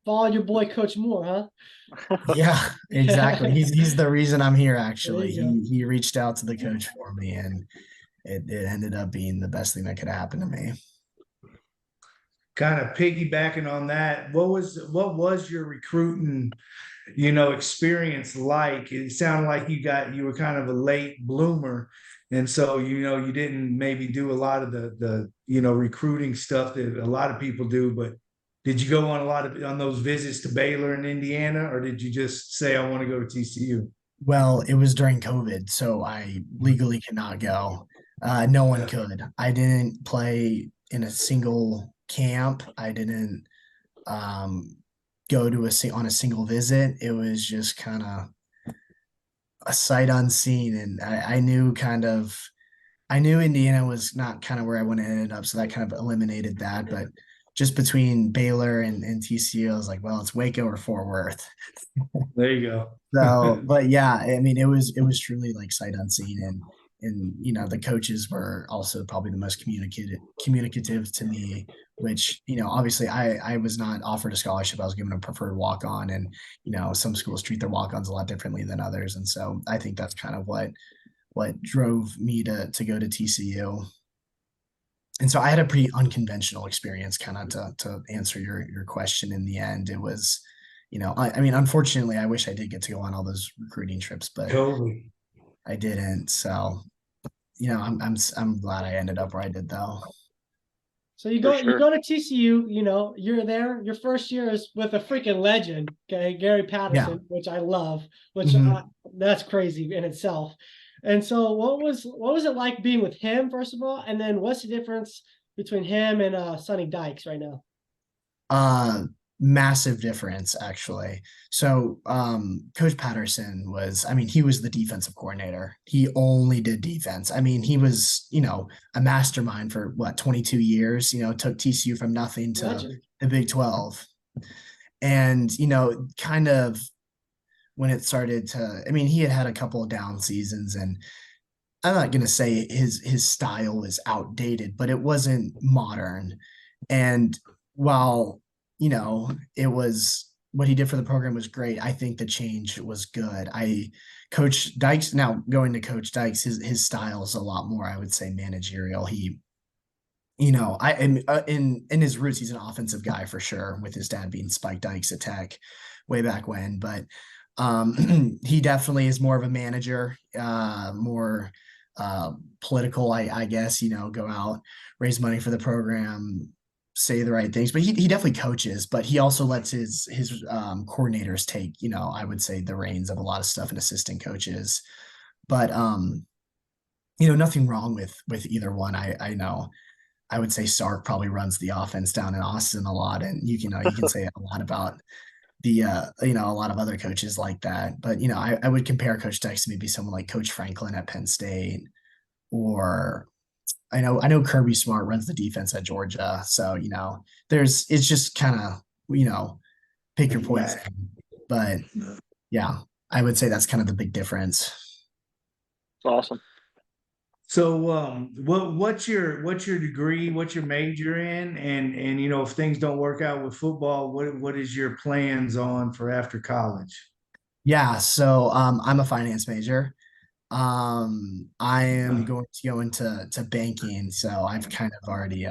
Follow your boy Coach Moore, huh? Yeah, exactly. He's the reason I'm here, actually. He reached out to the coach for me, and it ended up being the best thing that could happen to me. Kind of piggybacking on that, what was your recruiting experience like? It sounded like you were kind of a late bloomer, and so you didn't maybe do a lot of the recruiting stuff that a lot of people do. But did you go on those visits to Baylor and Indiana, or did you just say I want to go to TCU? Well, it was during COVID, so I legally cannot go. No one could. I didn't play in a single camp. I didn't go to on a single visit. It was just kind of a sight unseen, and I knew Indiana was not kind of where I wanted to end up, so that kind of eliminated that. But just between Baylor and TCU, I was like, well, it's Waco or Fort Worth. There you go. So, but yeah, I mean, it was truly like sight unseen, and the coaches were also probably the most communicative to me, which obviously I was not offered a scholarship. I was given a preferred walk-on, and some schools treat their walk-ons a lot differently than others, and so I think that's kind of what drove me to go to TCU. And so I had a pretty unconventional experience, kind of to answer your question. In the end, it was, I mean, unfortunately, I wish I did get to go on all those recruiting trips, but totally. I didn't. So, I'm glad I ended up where I did though. So you go to TCU, you're there. Your first year is with a freaking legend, okay, Gary Patterson, which I love, that's crazy in itself. And so what was it like being with him, first of all? And then what's the difference between him and Sonny Dykes right now? Massive difference actually. So Coach Patterson he was the defensive coordinator. He only did defense. He was, a mastermind for 22 years, took TCU from nothing to the Big 12. And, kind of when it started to, he had a couple of down seasons, and I'm not going to say his style was outdated, but it wasn't modern. And while it was what he did for the program was great, I think the change was good. Coach Dykes, now going to Coach Dykes, his style is a lot more, I would say, managerial. He, in his roots, he's an offensive guy for sure, with his dad being Spike Dykes at Tech way back when. But he definitely is more of a manager, more political, I guess, go out, raise money for the program, say the right things, but he definitely coaches, but he also lets his coordinators take, I would say, the reins of a lot of stuff, and assistant coaches. But nothing wrong with either one. I know I would say Sark probably runs the offense down in Austin a lot, and you can say a lot about the a lot of other coaches like that. But I would compare Coach Dykes to maybe someone like Coach Franklin at Penn State, or I know Kirby Smart runs the defense at Georgia. So, it's just kind of, pick your poison. But yeah, I would say that's kind of the big difference. It's awesome. So what's your degree, what's your major in? And if things don't work out with football, what is your plans on for after college? Yeah, so I'm a finance major. I am going to go into banking, so I've kind of already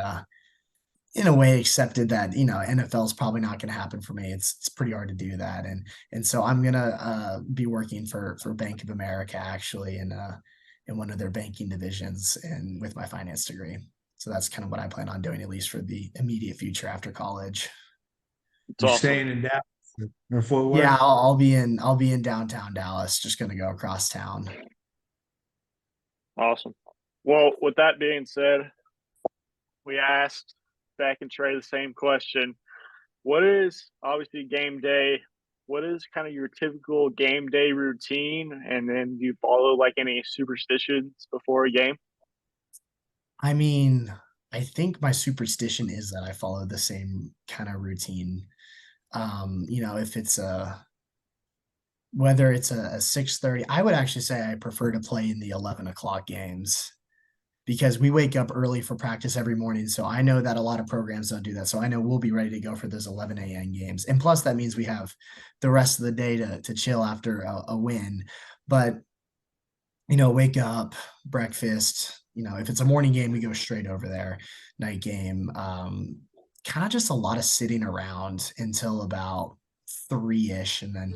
in a way accepted that NFL is probably not going to happen for me. It's pretty hard to do that, and so I'm gonna be working for Bank of America, actually, in one of their banking divisions, and with my finance degree. So that's kind of what I plan on doing, at least for the immediate future after college. You're staying in Dallas or Fort Worth? Yeah, I'll be in downtown Dallas. Just gonna go across town. Awesome. Well, with that being said, we asked Beck and Trey the same question. What is, obviously, game day? What is kind of your typical game day routine? And then do you follow like any superstitions before a game? I think my superstition is that I follow the same kind of routine. If it's whether it's a 6:30, I would actually say I prefer to play in the 11 o'clock games, because we wake up early for practice every morning. So I know that a lot of programs don't do that. So I know we'll be ready to go for those 11 a.m. games. And plus that means we have the rest of the day to chill after a win. But, wake up, breakfast, if it's a morning game, we go straight over there. Night game, kind of just a lot of sitting around until about 3-ish. And then,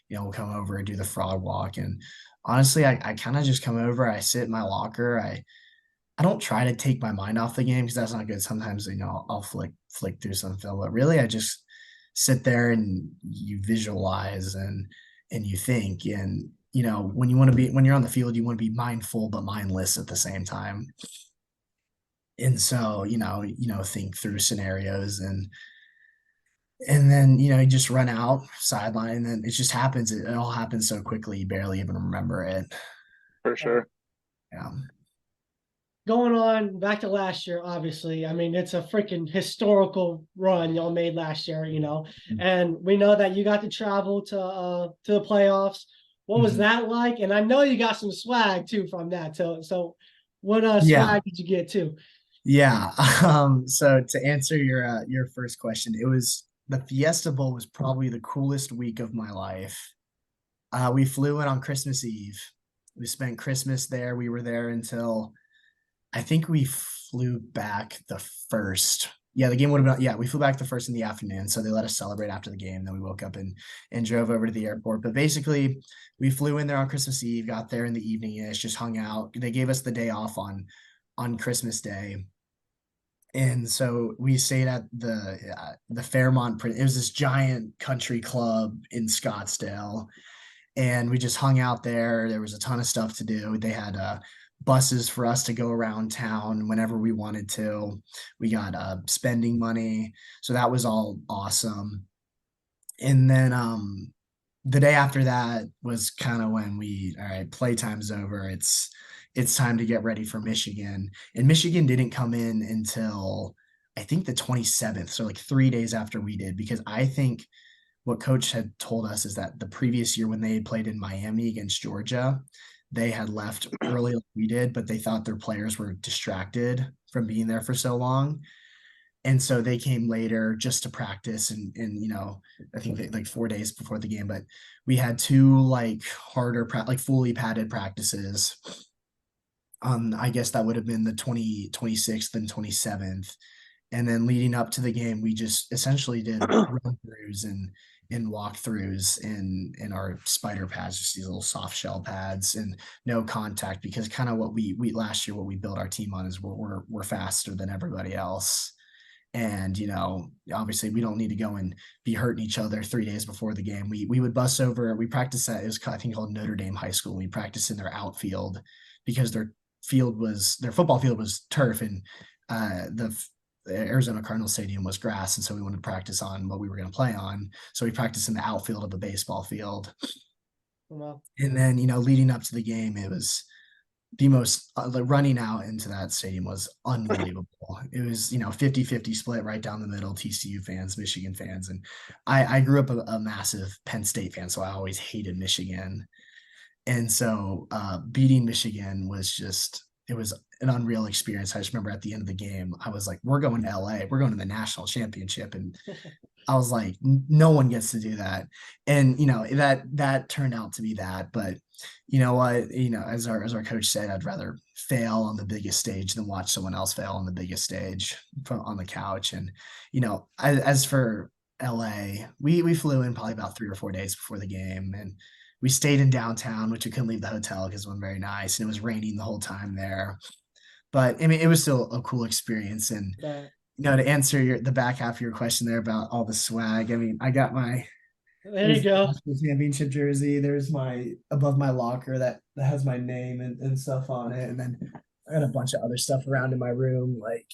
we'll come over and do the frog walk. And honestly, I kind of just come over, I sit in my locker. I don't try to take my mind off the game, because that's not good. Sometimes, I'll flick through some film, but really I just sit there and you visualize and you think. And, when you're on the field, you want to be mindful but mindless at the same time. And so, think through scenarios, and then, you just run out sideline, and then it just happens. It all happens so quickly, you barely even remember it. For sure. Yeah. Going on back to last year, obviously, it's a freaking historical run y'all made last year, and we know that you got to travel to the playoffs. What was that like? And I know you got some swag too from that. So what swag did you get too? Yeah. So to answer your first question, the Fiesta Bowl was probably the coolest week of my life. We flew in on Christmas Eve. We spent Christmas there. We were there until, I think we flew back the first Yeah, the game would have been, yeah, we flew back the first in the afternoon. So they let us celebrate after the game. Then we woke up and drove over to the airport. But basically, we flew in there on Christmas Eve, got there in the evening-ish, just hung out. They gave us the day off on Christmas Day. And so we stayed at the Fairmont. It was this giant country club in Scottsdale, and we just hung out there. There was a ton of stuff to do. They had buses for us to go around town whenever we wanted to. We got spending money, so that was all awesome. And then the day after that was kind of when all right, playtime's over. It's time to get ready for Michigan. And Michigan didn't come in until I think the 27th. So like 3 days after we did, because I think what coach had told us is that the previous year when they had played in Miami against Georgia, they had left early like we did, but they thought their players were distracted from being there for so long. And so they came later just to practice and I think like 4 days before the game, but we had two like harder, like fully padded practices. I guess that would have been the 26th and 27th. And then leading up to the game, we just essentially did run-throughs and walkthroughs in our spider pads, just these little soft shell pads and no contact, because kind of what we last year, what we built our team on is we're faster than everybody else. And, obviously we don't need to go and be hurting each other 3 days before the game. We would bus over, we practiced at, it was I think called Notre Dame High School. We practiced in their outfield because their football field was turf, and the Arizona Cardinals Stadium was grass. And so we wanted to practice on what we were going to play on. So we practiced in the outfield of a baseball field. Wow. And then, leading up to the game, it was the most running out into that stadium was unbelievable. It was, 50-50 split right down the middle, TCU fans, Michigan fans. And I grew up a massive Penn State fan, so I always hated Michigan. And so beating Michigan was it was an unreal experience. I just remember at the end of the game, I was like, we're going to LA, we're going to the national championship. And I was like, no one gets to do that. And, that turned out to be that. But you know what, as our coach said, I'd rather fail on the biggest stage than watch someone else fail on the biggest stage on the couch. And, as for LA, we flew in probably about 3 or 4 days before the game, and we stayed in downtown, which we couldn't leave the hotel because it wasn't very nice, and it was raining the whole time there. But I mean, it was still a cool experience. And to answer the back half of your question there about all the swag, I mean, I got there you go, championship jersey. There's my above my locker that has my name and stuff on it, and then I got a bunch of other stuff around in my room, like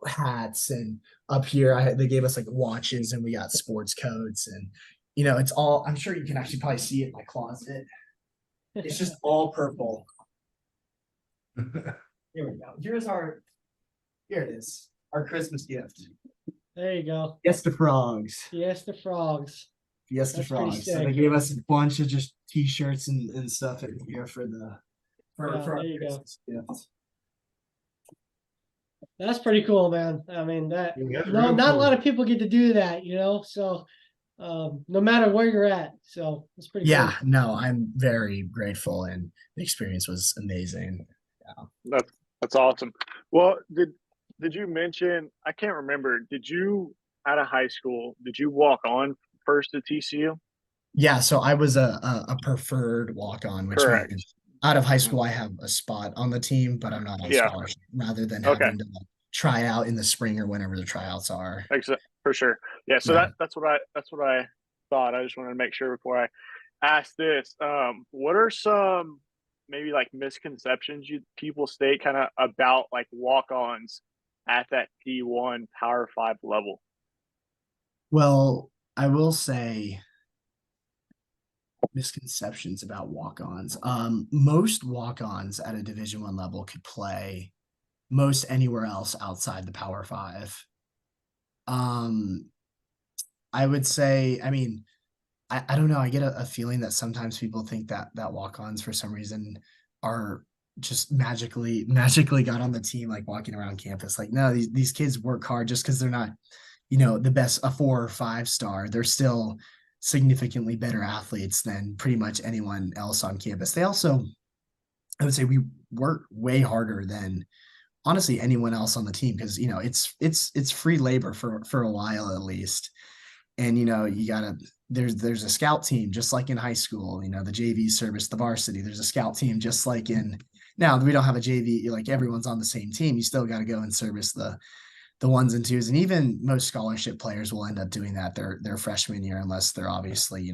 hats, and up here they gave us like watches, and we got sports coats, and it's all, I'm sure you can actually probably see it in my closet. It's just all purple. Here we go. Here it is. Our Christmas gift. There you go. Yes, the frogs. Yes, the frogs. Yes, the frogs. So they gave us a bunch of just t-shirts and stuff in here for our Christmas gift. That's pretty cool, man. I mean, not a lot of people get to do that, so no matter where you're at. So it's pretty cool. No, I'm very grateful, and the experience was amazing. Yeah. That's awesome. Well, did you mention, I can't remember, did you out of high school, did you walk on first at TCU? Yeah, so I was a preferred walk-on, which means out of high school I have a spot on the team, but I'm not on scholarship, rather than having to try out in the spring or whenever the tryouts are. For sure. Yeah, so that's what I thought. I just wanted to make sure before I ask this. What are some maybe like misconceptions people state kind of about like walk-ons at that D1 Power 5 level? Well, I will say misconceptions about walk-ons. Most walk-ons at a Division I level could play most anywhere else outside the Power 5. I would say, I mean, I don't know. I get a feeling that sometimes people think that walk-ons for some reason are just magically got on the team, like walking around campus. Like, no, these kids work hard just because they're not, the best, a 4 or 5 star. They're still significantly better athletes than pretty much anyone else on campus. They also, I would say, we work way harder than honestly anyone else on the team, because it's free labor for a while at least. And you gotta there's a scout team just like in high school, the JV service, the varsity. There's a scout team just like in now we don't have a JV, like everyone's on the same team. You still got to go and service the ones and twos. And even most scholarship players will end up doing that their freshman year, unless they're obviously,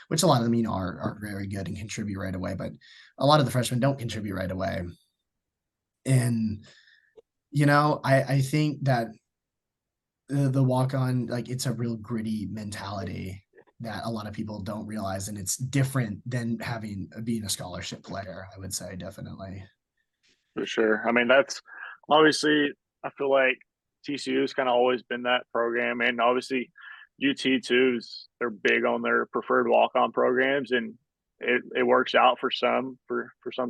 which a lot of them, are very good and contribute right away. But a lot of the freshmen don't contribute right away. And, I think that the walk-on, like, it's a real gritty mentality that a lot of people don't realize. And it's different than being a scholarship player, I would say, definitely. For sure. I mean, that's obviously, I feel like TCU's kind of always been that program, and obviously UT too they're big on their preferred walk-on programs, and it works out for some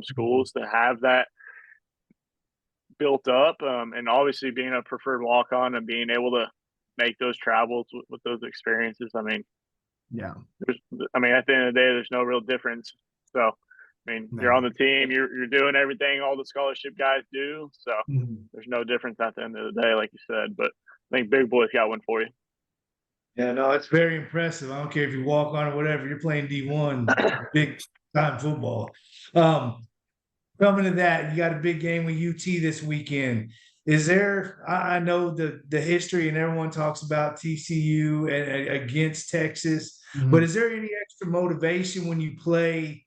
schools to have that built up, and obviously being a preferred walk-on and being able to make those travels with those experiences. I mean, yeah. At the end of the day, there's no real difference. So, you're on the team, you're doing everything all the scholarship guys do. So there's no difference at the end of the day, like you said. But I think Big Boy's got one for you. Yeah, no, it's very impressive. I don't care if you walk on or whatever, you're playing D1, big time football. Coming to that, you got a big game with UT this weekend. Is there, I know the history and everyone talks about TCU and against Texas, but is there any extra motivation when you play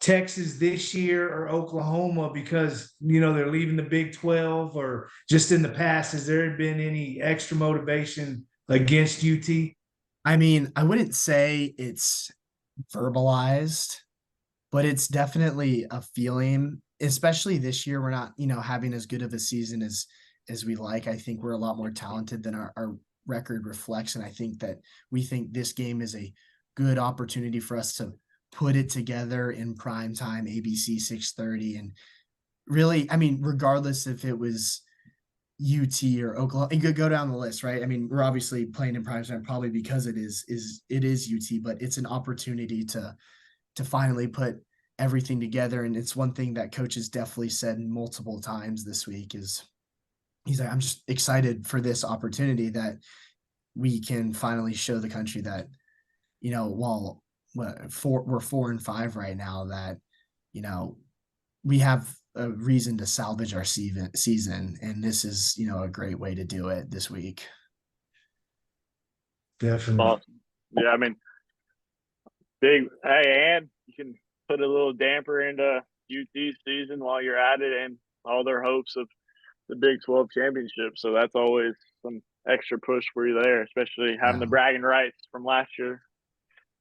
Texas this year or Oklahoma because, they're leaving the Big 12, or just in the past, has there been any extra motivation against UT? I wouldn't say it's verbalized, but it's definitely a feeling, especially this year. We're not, having as good of a season as we like. I think we're a lot more talented than our record reflects. And I think that we think this game is a good opportunity for us to put it together in prime time, ABC 6:30. And really, regardless if it was UT or Oklahoma, you could go down the list, right? We're obviously playing in prime time probably because it is UT, but it's an opportunity to finally put everything together. And it's one thing that coach has definitely said multiple times this week is he's like, I'm just excited for this opportunity that we can finally show the country that, while we're 4-5 right now, that, we have a reason to salvage our season. And this is, a great way to do it this week. Definitely. Awesome. Yeah. Big, hey, and you can put a little damper into UT's season while you're at it and all their hopes of the Big 12 championship. So that's always some extra push for you there, especially having the bragging rights from last year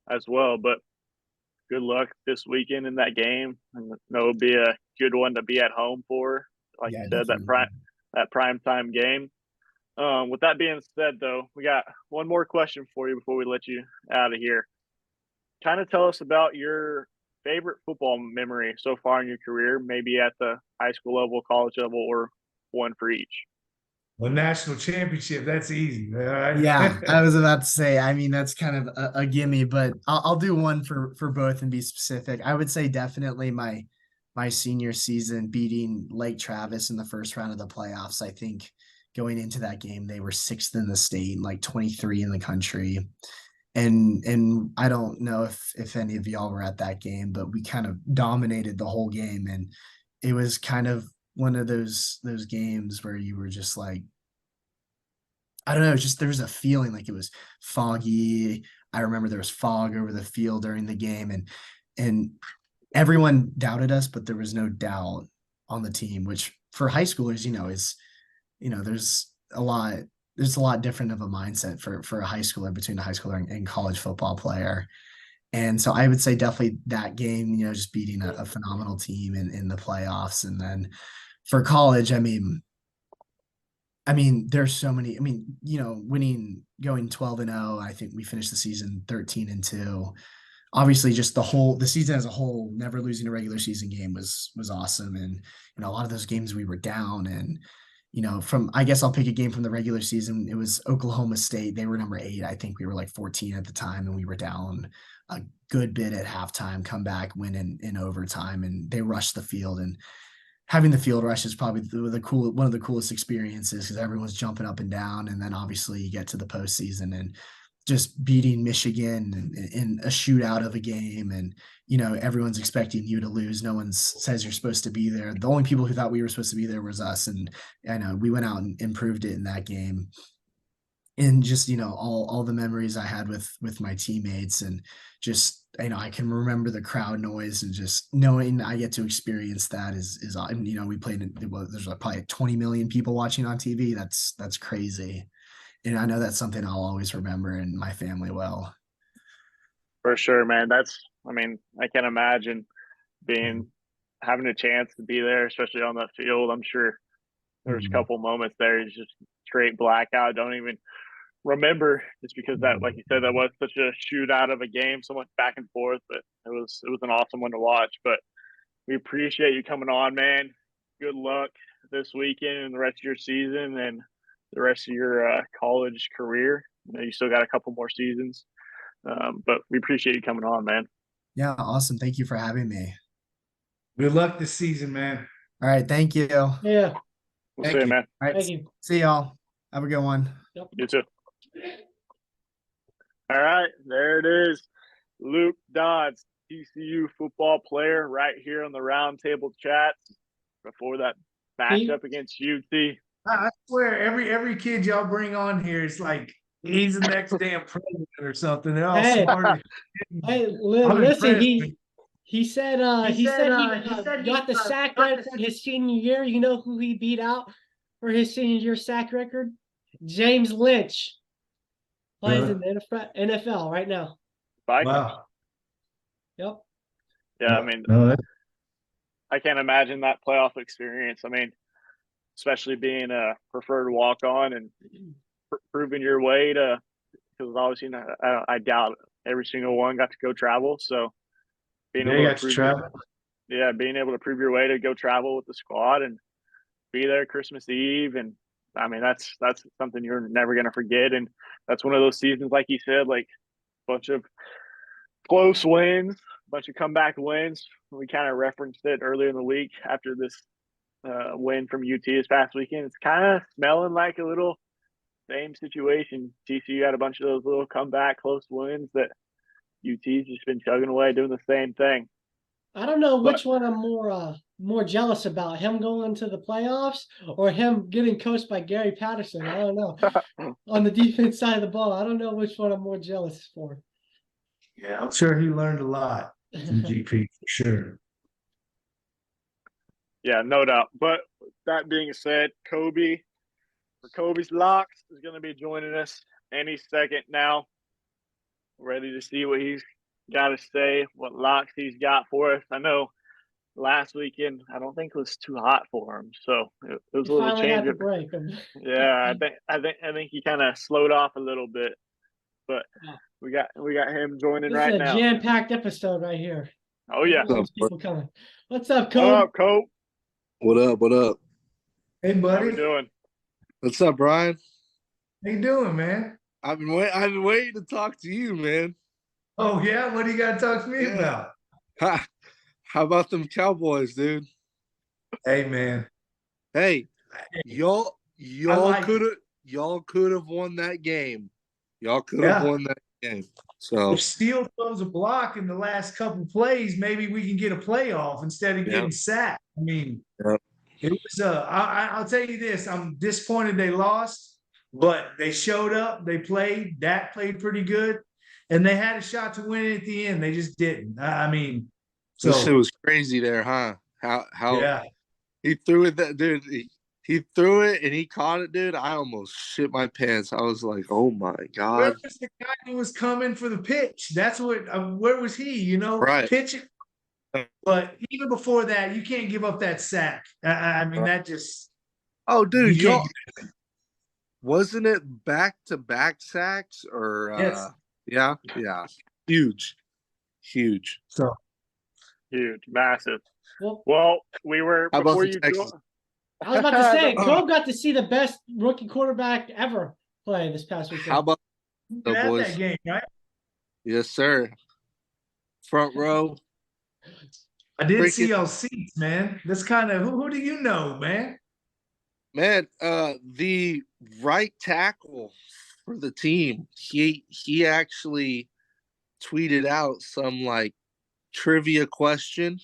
as well. But good luck this weekend in that game. And it'll be a good one to be at home for. Like you said, that prime time game. With that being said, though, we got one more question for you before we let you out of here. Kind of tell us about your favorite football memory so far in your career, maybe at the high school level, college level, or one for each. Well, national championship, that's easy. Right? Yeah, I was about to say, that's kind of a gimme, but I'll do one for both and be specific. I would say definitely my senior season, beating Lake Travis in the first round of the playoffs. I think going into that game, they were 6th in the state, like 23 in the country. And I don't know if any of y'all were at that game, but we kind of dominated the whole game. And it was kind of one of those games where you were just like, I don't know, just there was a feeling like it was foggy. I remember there was fog over the field during the game, and everyone doubted us, but there was no doubt on the team, which for high schoolers, there's a lot different of a mindset for a high schooler between a high schooler and college football player. And so I would say definitely that game, just beating a phenomenal team in the playoffs. And then for college, there's so many, winning, going 12-0, I think we finished the season 13-2. Obviously just the season as a whole, never losing a regular season game was awesome. And, a lot of those games we were down, and, I guess I'll pick a game from the regular season. It was Oklahoma State. They were number 8. I think we were like 14 at the time, and we were down a good bit at halftime, come back, win in overtime, and they rushed the field. And having the field rush is probably one of the coolest experiences because everyone's jumping up and down, and then obviously you get to the postseason and just beating Michigan in a shootout of a game, and everyone's expecting you to lose. No one says you're supposed to be there. The only people who thought we were supposed to be there was us, and I know we went out and improved it in that game. And just all the memories I had with my teammates, and just I can remember the crowd noise, and just knowing I get to experience that is we played there's probably 20 million people watching on TV. That's crazy. And I know that's something I'll always remember, and my family will. For sure, man. I can't imagine having a chance to be there, especially on that field. I'm sure there's a couple moments there. It's just straight blackout. Don't even remember, just because that, like you said, that was such a shootout of a game, so much back and forth. But it was an awesome one to watch. But we appreciate you coming on, man. Good luck this weekend and the rest of your season and the rest of your college career. You still got a couple more seasons, but we appreciate you coming on, man. Yeah, awesome. Thank you for having me. Good luck this season, man. All right, thank you. Yeah. We'll see you, man. All right, Thank you. see y'all. Have a good one. Yep. You too. All right, there it is. Luke Dodds, TCU football player, right here on the RoundTable chat before that matchup against UT. I swear, every kid y'all bring on here is like he's the next damn president or something. They're all smart. Hey, listen, he said he got the sack record his senior year. You know who he beat out for his senior year sack record? James Lynch. Plays in the NFL right now. Wow. Yep. Yeah, I can't imagine that playoff experience. Especially being a preferred walk-on and proving your way to, because obviously I doubt every single one got to go travel. So being able to prove your way to go travel with the squad and be there Christmas Eve, and that's something you're never going to forget. And that's one of those seasons, like you said, like a bunch of close wins, a bunch of comeback wins. We kind of referenced it earlier in the week after this win from UT this past weekend. It's kind of smelling like a little same situation. TCU had a bunch of those little comeback close wins that UT's just been chugging away doing the same thing. I don't know which one I'm more jealous about, him going to the playoffs or him getting coached by Gary Patterson. I don't know. On the defense side of the ball, I don't know which one I'm more jealous for. Yeah, I'm sure he learned a lot from GP for sure. Yeah, no doubt. But that being said, Kobe's Locks is going to be joining us any second now. Ready to see what he's got to say, what locks he's got for us. I know last weekend, I don't think it was too hot for him, so it was a little change. Yeah, I think he kind of slowed off a little bit, but we got him joining right now. This is a jam-packed episode right here. Oh yeah, people coming. What's up, Cope? What up, Cope? What up? What up? Hey, buddy. How we doing? What's up, Brian? How you doing, man? I've been waiting to talk to you, man. Oh yeah, what do you got to talk to me about? How about them Cowboys, dude? Hey, man. Hey, y'all could have won that game. Y'all could have won that game. So if Steele throws a block in the last couple plays, maybe we can get a playoff instead of getting sacked. It was I'll tell you this, I'm disappointed they lost, but they showed up, they played, Dak played pretty good, and they had a shot to win it at the end. They just didn't. this shit was crazy there, huh? How he threw it, that dude. He threw it and he caught it, dude. I almost shit my pants. I was like, "Oh my god!" Where was the guy who was coming for the pitch? That's what. Where was he? Right. Pitching. But even before that, you can't give up that sack. That just. Oh, dude, wasn't it back-to-back sacks or? Yes. Yeah, huge. So huge, massive. Well, we were before you. I was about to say, Cole got to see the best rookie quarterback ever play this past weekend. How about the boys? That game, right? Yes, sir. Front row. I did see your seats, man. That's kind of who do you know, man? Man, the right tackle for the team, he actually tweeted out some like trivia question,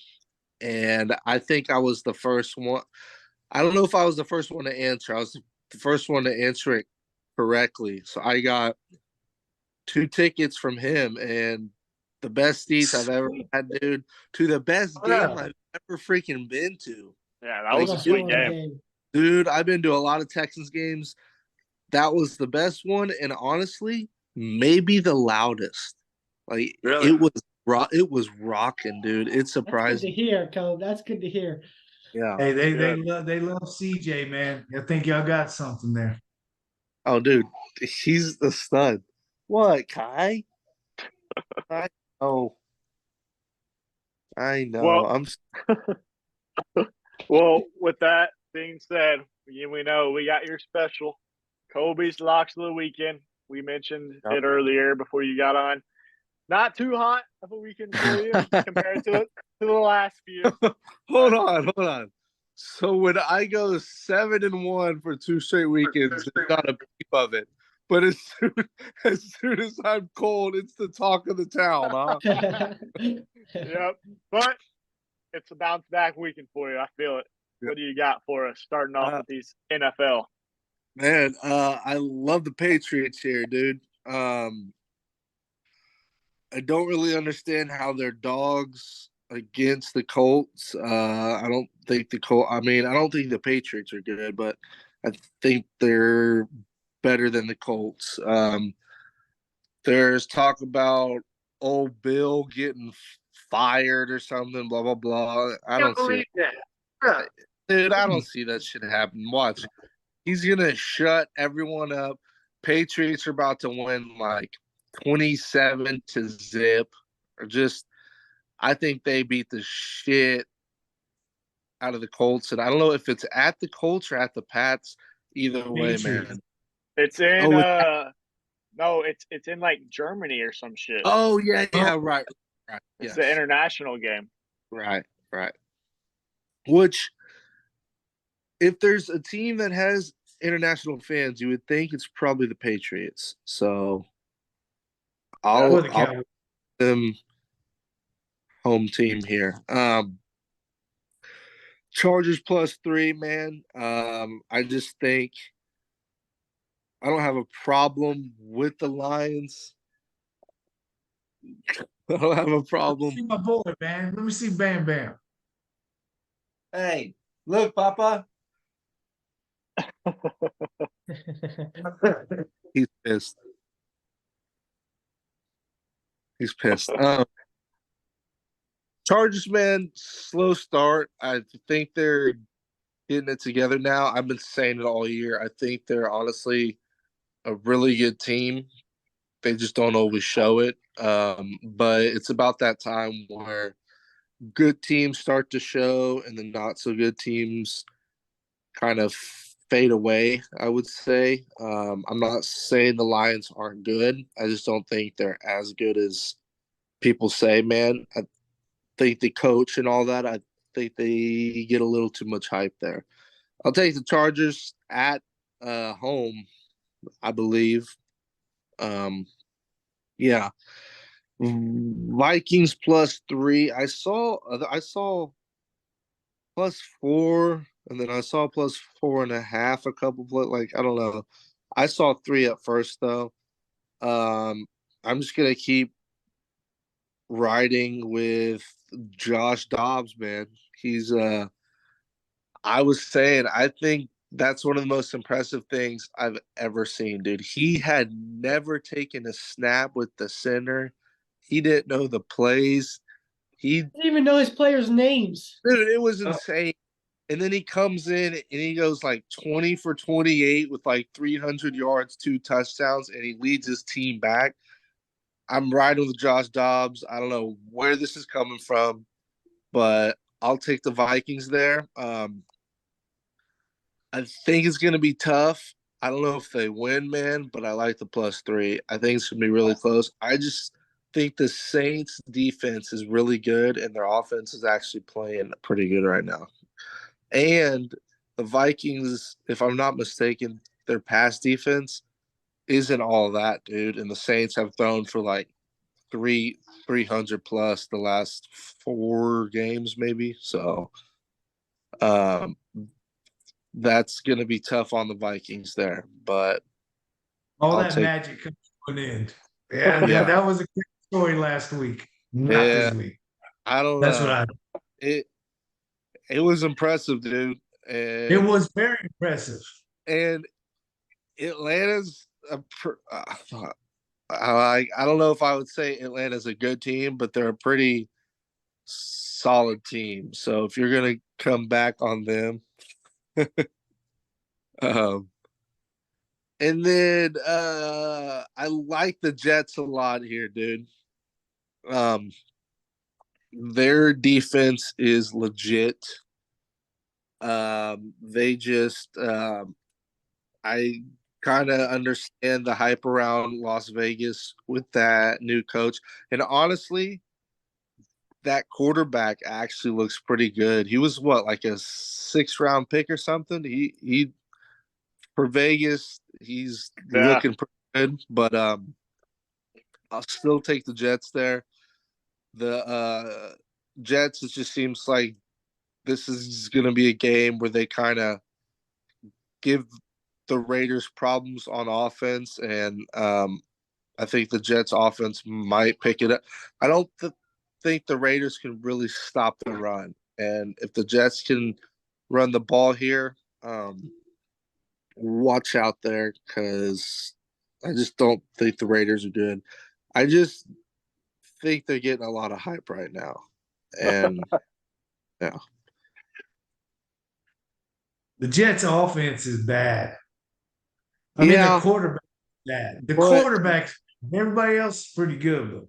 and I think I was the first one. I don't know if I was the first one to answer. I was the first one to answer it correctly. So I got 2 tickets from him, and the best seats I've ever had, dude, to the best game I've ever freaking been to. Yeah, that was a sweet game. Dude, I've been to a lot of Texans games. That was the best one, and honestly, maybe the loudest. Like really? It was rocking, dude. It's surprising. That's good to hear, Cole. That's good to hear. Yeah. Hey, they love CJ, man. I think y'all got something there. Oh, dude, he's the stud. What, Kai? I know. Well, well, with that being said, we know we got your special Kobe's locks of the weekend. We mentioned it earlier before you got on. Not too hot of a weekend for you compared to the last few. Hold on. So when I go 7-1 for 2 straight weekends, it's not a peep of it. But as soon as I'm cold, it's the talk of the town, huh? Yep. But it's a bounce back weekend for you. I feel it. What do you got for us starting off with these NFL? Man, I love the Patriots here, dude. I don't really understand how they're dogs against the Colts. I don't think the Patriots are good, but I think they're better than the Colts. There's talk about old Bill getting fired or something, blah, blah, blah. I don't see that. Dude, I don't see that shit happen. Watch. He's going to shut everyone up. Patriots are about to win like 27-0. Or just, I think they beat the shit out of the Colts. And I don't know if it's at the Colts or at the Pats. Either way, man. It's in no, it's in like Germany or some shit. Oh yeah, right. It's the international game. Right. Which, if there's a team that has international fans, you would think it's probably the Patriots. So I'll them home team here. Chargers +3, man. I just think I don't have a problem with the Lions. I don't have a problem. See my boy, man. Let me see Bam Bam. Hey, look, Papa. He's pissed. Chargers, man, slow start. I think they're getting it together now. I've been saying it all year. I think they're honestly a really good team. They just don't always show it. But it's about that time where good teams start to show and the not so good teams kind of fade away, I would say. I'm not saying the Lions aren't good. I just don't think they're as good as people say, man. I think the coach and all that, I think they get a little too much hype there. I'll take the Chargers at home, I believe. Yeah. Vikings +3. I saw +4, and then I saw +4.5 a couple like I don't know. I saw 3 at first though. I'm just gonna keep riding with Josh Dobbs, man. He's I was saying I think that's one of the most impressive things I've ever seen, dude. He had never taken a snap with the center. He didn't know the plays. He didn't even know his players' names. Dude, it was insane. And then he comes in and he goes like 20 for 28 with like 300 yards, 2 touchdowns, and he leads his team back. I'm riding with Josh Dobbs. I don't know where this is coming from, but I'll take the Vikings there. I think it's going to be tough. I don't know if they win, man, but I like the +3. I think it's going to be really close. think the Saints defense is really good, and their offense is actually playing pretty good right now. And the Vikings, if I'm not mistaken, their pass defense isn't all that, dude. And the Saints have thrown for like 300 plus the last 4 games, maybe. So that's gonna be tough on the Vikings there. But All I'll that take magic comes to an end. Yeah, that was a great story last week. Not this week. I don't That's know. what It was impressive, dude. it was very impressive. And Atlanta's I don't know if I would say Atlanta's a good team, but they're a pretty solid team. So if you're gonna come back on them, and then I like the Jets a lot here, dude. Their defense is legit. They just I kind of understand the hype around Las Vegas with that new coach. And honestly, that quarterback actually looks pretty good. He was what, like a 6th-round pick or something? He for Vegas, he's looking pretty good, but I'll still take the Jets there. The Jets, it just seems like this is going to be a game where they kind of give the Raiders problems on offense, and I think the Jets offense might pick it up. I don't think the Raiders can really stop the run, and if the Jets can run the ball here, watch out there, because I just don't think the Raiders are good. I just think they're getting a lot of hype right now, and yeah. The Jets' offense is bad. I mean, the quarterback is bad. The quarterbacks, everybody else is pretty good,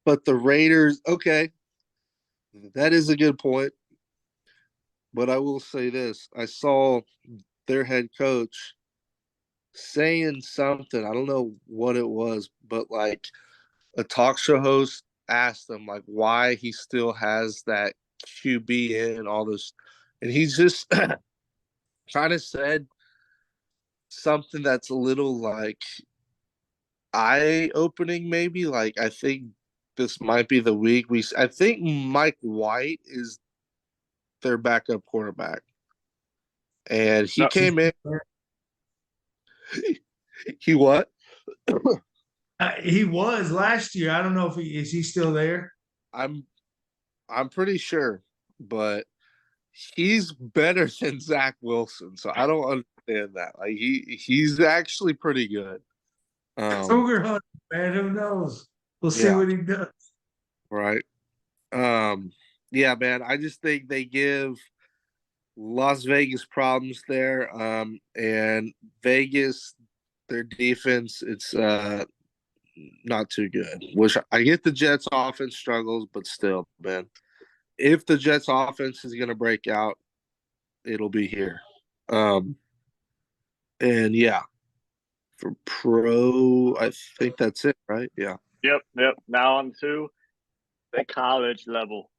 but the Raiders, okay, that is a good point. But I will say this: I saw their head coach saying something. I don't know what it was, but like a talk show host asked him like why he still has that QB in and all this, and he's just kind of said something that's a little like eye-opening, maybe. Like, I think this might be the week I think Mike White is their backup quarterback, and he came in. He what? He was last year. I don't know if he still there. I'm pretty sure, but he's better than Zach Wilson, so I don't understand that. Like he's actually pretty good. Cougar Hunter, man, who knows? We'll see what he does. Right. Yeah, man. I just think they give Las Vegas problems there. And Vegas, their defense, it's not too good. Which I get the Jets offense struggles, but still, man. If the Jets offense is gonna break out, it'll be here. And yeah. For pro, I think that's it, right? Yeah. Yep. Now on to the college level.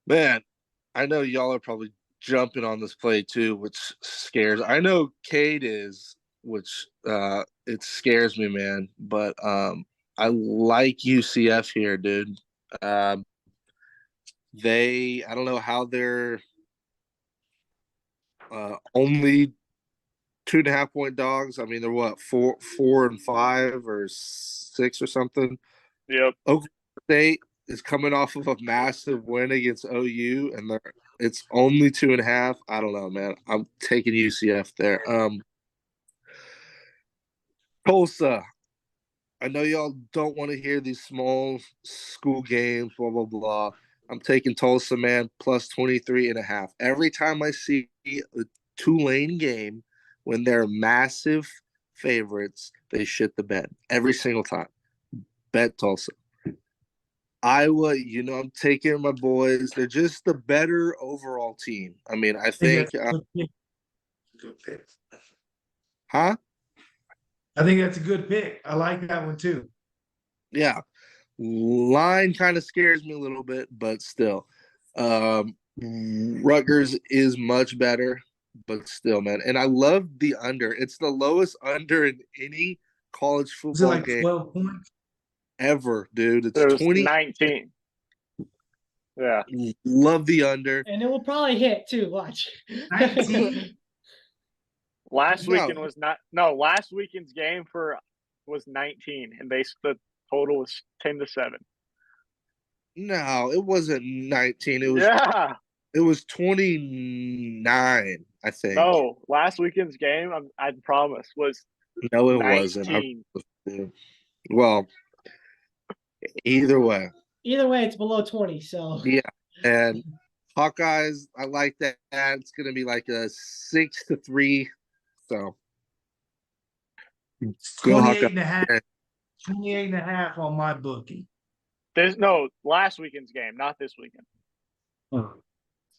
Man, I know y'all are probably jumping on this play too, which scares. I know Cade is, which it scares me, man. But I like UCF here, dude. I don't know how they're only 2.5-point dogs. I mean, they're what, 4 and 5 or 6 or something. Yep. Oklahoma State is coming off of a massive win against OU, and it's only 2.5. I don't know, man. I'm taking UCF there. Tulsa. I know y'all don't want to hear these small school games, blah, blah, blah. I'm taking Tulsa, man, plus 23.5. Every time I see a Tulane game, when they're massive favorites, they shit the bed every single time. Bet Tulsa. Iowa, I'm taking my boys. They're just the better overall team. I mean, I think. Huh? I think that's a good pick. I like that one too. Yeah. Line kind of scares me a little bit, but still. Rutgers is much better, but still, man. And I love the under. It's the lowest under in any college Was it football like game 12 points? ever, dude. It's It was 20. 19. Yeah. Love the under. And it will probably hit too. Watch. 19. Last No. weekend was not. No, last weekend's game was 19, and the total was 10-7. No, it wasn't 19. It was Yeah. it was 29, I think. No, last weekend's game, I promise, was No, it 19. wasn't. Well, either way. Either way, it's below 20. So Yeah. And Hawkeyes, I like that. It's gonna be like a 6-3. So go 28 Hawkeyes. and a half. 28 and a half on my bookie. There's no last weekend's game, not this weekend.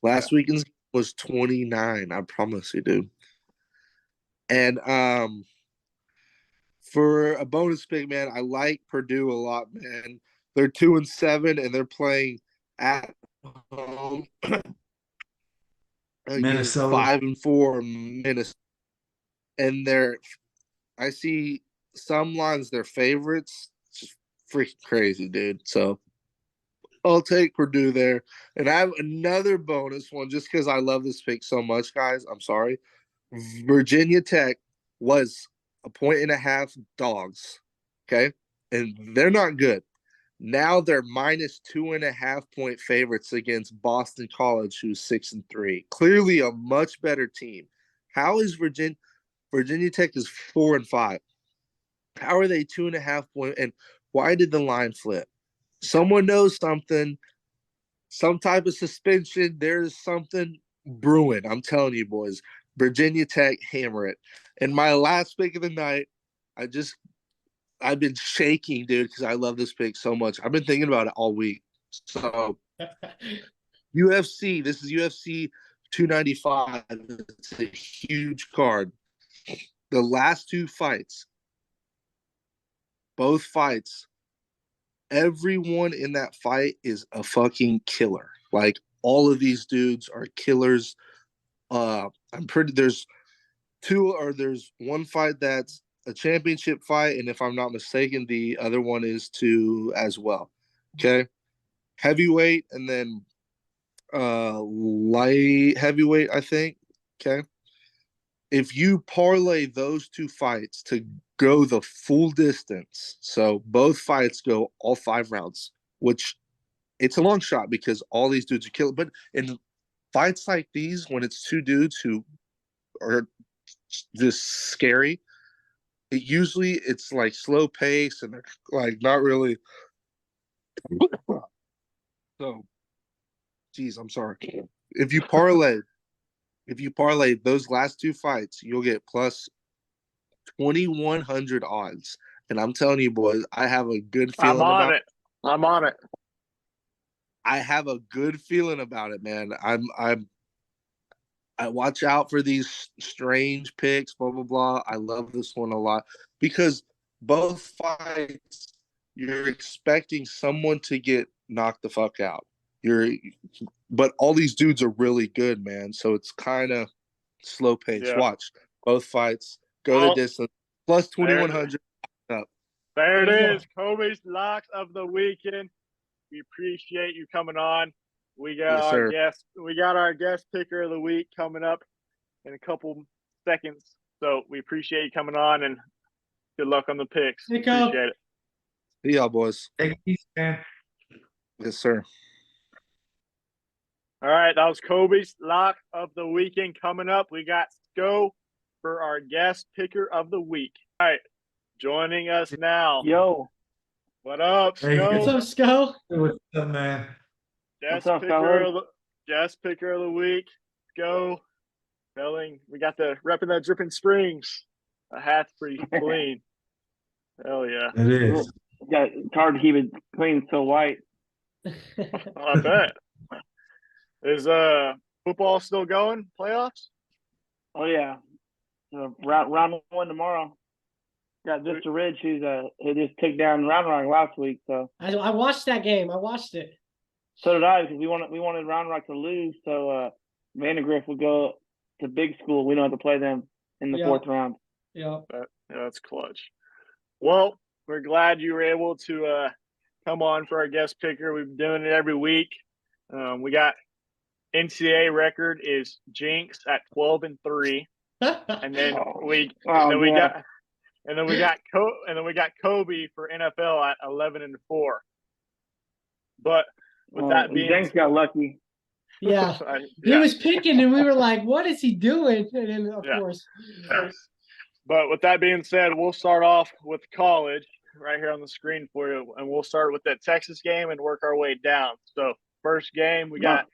Last weekend's was 29. I promise you, dude. And for a bonus pick, man, I like Purdue a lot, man. They're 2-7 and they're playing at home. Minnesota. 5-4 Minnesota. And I see some lines they're favorites. It's just freaking crazy, dude. So I'll take Purdue there. And I have another bonus one just because I love this pick so much, guys. I'm sorry. Virginia Tech was 1.5 dogs. Okay. And they're not good. Now they're minus 2.5 point favorites against Boston College, who's 6-3. Clearly a much better team. How is Virginia Tech is 4-5? How are they 2.5 point? And why did the line flip? Someone knows something, some type of suspension. There's something brewing. I'm telling you, boys. Virginia Tech, hammer it. And my last pick of the night, I've been shaking, dude, because I love this pick so much. I've been thinking about it all week. So UFC, this is UFC 295. It's a huge card. The last two fights, both fights, everyone in that fight is a fucking killer. Like, all of these dudes are killers. There's one fight that's a championship fight, and if I'm not mistaken, the other one is two as well. Okay. Heavyweight and then light heavyweight, I think. Okay. If you parlay those two fights to go the full distance, so both fights go all 5 rounds, which it's a long shot because all these dudes are killing. But in fights like these, when it's two dudes who are just scary, it's like slow pace and they're like not really. So, geez, I'm sorry. If you parlay those last two fights, you'll get plus 2,100 odds. And I'm telling you, boys, I have a good feeling about it. I'm on it. I have a good feeling about it, man. I watch out for these strange picks, blah, blah, blah. I love this one a lot because both fights, you're expecting someone to get knocked the fuck out. But all these dudes are really good, man. So it's kind of slow pace. Yeah. Watch both fights, go the distance, plus 2,100. There it is. Kobe's locks of the weekend. We appreciate you coming on. We got our guest. We got our guest picker of the week coming up in a couple seconds. So we appreciate you coming on and good luck on the picks. Appreciate it. See y'all, boys. Take it easy, man. Yes, sir. All right, that was Kobe's lock of the weekend. Coming up, we got Sko for our guest picker of the week. All right, joining us now. Yo. What up, Sko? What's up, Sko? What's up, man? Guest up, picker of the week. Go. Belling. We got the repping that Dripping Springs. The hat's pretty clean. Hell yeah. It is. Yeah, it's hard to keep it clean so white. I bet. Is football still going? Playoffs? Oh yeah. So round one tomorrow. got Mr. Ridge, who just took down Round Rock last week. So I watched that game. I watched it. so did I, because we wanted Round Rock to lose, so Vandergrift would go to big school. We don't have to play them in the 4th round. Yeah. That's clutch. Well, we're glad you were able to come on for our guest picker. We've been doing it every week. We got NCAA record is Jinx at 12-3, and then we got Kobe for NFL at 11-4. But with that being, Jenks got lucky. Yeah. He was picking, and we were like, "What is he doing?" And then, of course. But with that being said, we'll start off with college right here on the screen for you, and we'll start with that Texas game and work our way down. So first game, we got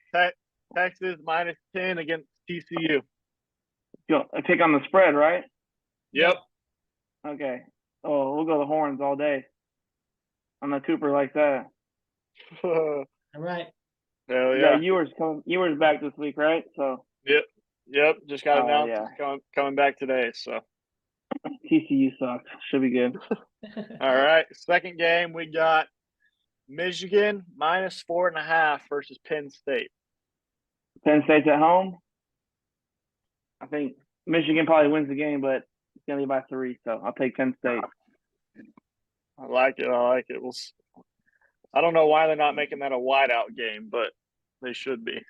Texas -10 against TCU. I pick on the spread, right? Yep. Okay. Oh, we'll go the Horns all day. I'm a Cooper like that. All right. Hell yeah. Ewers back this week, right? So. Yep. Just got announced coming back today. So. TCU sucks. Should be good. All right. Second game, we got Michigan -4.5 versus Penn State. Penn State's at home. I think Michigan probably wins the game, but it's going to be by 3, so I'll take Penn State. I like it. I don't know why they're not making that a wideout game, but they should be.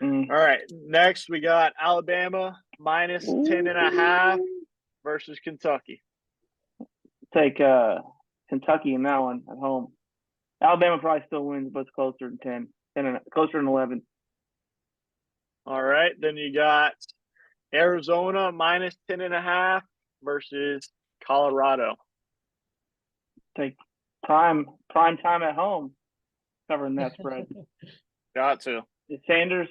All right. Next, we got Alabama -10.5 versus Kentucky. Take Kentucky in that one at home. Alabama probably still wins, but it's closer than 10, closer than 11. All right. Then you got Arizona -10.5 versus Colorado. Take prime time at home, covering that spread. Got to. Is Sanders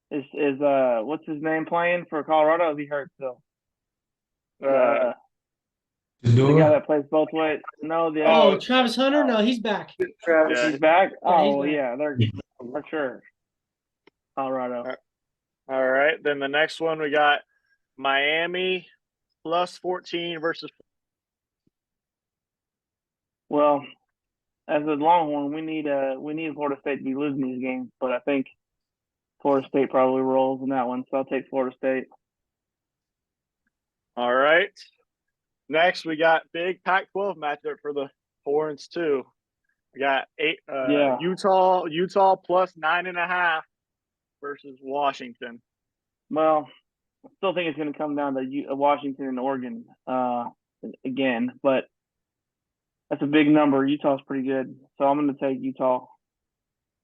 is what's his name playing for Colorado? Is he hurt still? The guy that plays both ways. No, Travis Hunter? No, he's back. Travis, he's back. Yeah, he's back. They're for sure. Colorado. All right. Then the next one we got Miami +14 versus. Well, as a Longhorn, we need Florida State to be losing these games, but I think Florida State probably rolls in that one, so I'll take Florida State. All right. Next, we got big Pac-12 matchup for the Horns too. We got Utah +9.5 versus Washington. Well, I still think it's going to come down to Washington and Oregon again, but that's a big number. Utah's pretty good, so I'm going to take Utah.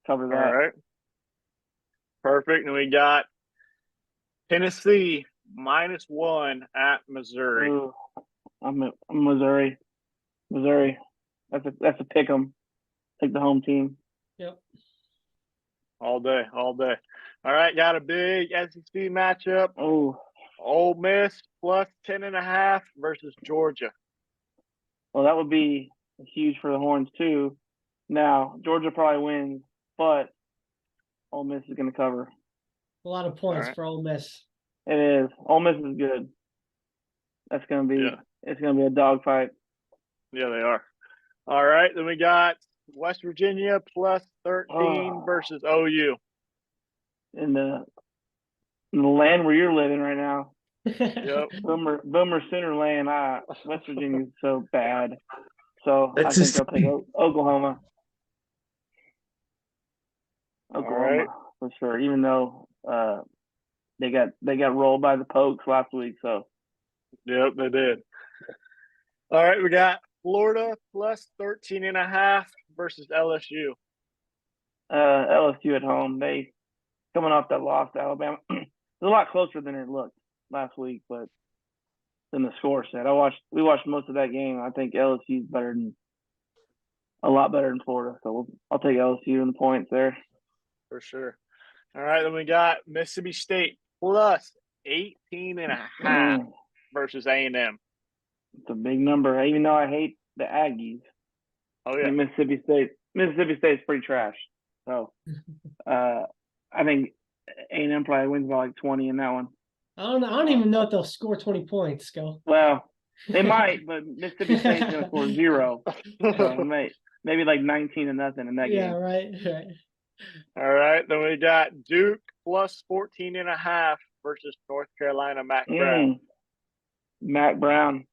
Cover that. All right. Perfect. And we got Tennessee -1 at Missouri. Ooh, I'm Missouri. That's a pick 'em. Take the home team. Yep. All day. All right, got a big SEC matchup. Oh, Ole Miss +10.5 versus Georgia. Well, that would be huge for the Horns too. Now, Georgia probably wins, but Ole Miss is going to cover. A lot of points for Ole Miss. It is. Ole Miss is good. That's going to be it's going to be a dogfight. Yeah, they are. All right, then we got West Virginia +13 versus OU. In the land where you're living right now. Yep. Boomer Sooner land. West Virginia is so bad. So I think I'll take Oklahoma. Oklahoma for sure. Even though they got rolled by the Pokes last week. So. Yep, they did. All right, we got Florida +13.5 versus LSU. LSU at home. They coming off that loss to Alabama. It's a lot closer than it looked last week, but than the score said. We watched most of that game. I think LSU is a lot better than Florida. So I'll take LSU in the points there. For sure. All right, then we got Mississippi State +18.5 versus A&M. It's a big number, even though I hate the Aggies. Oh yeah, Mississippi State's pretty trash. So I think A&M probably wins by like 20 in that one. I don't even know if they'll score 20 points. Go. Well, They might, but Mississippi State's going to score 0. So maybe like 19-0 in that Yeah, game. right. All right. Then we got Duke plus 14.5 versus North Carolina, Mac Brown. Mac Brown.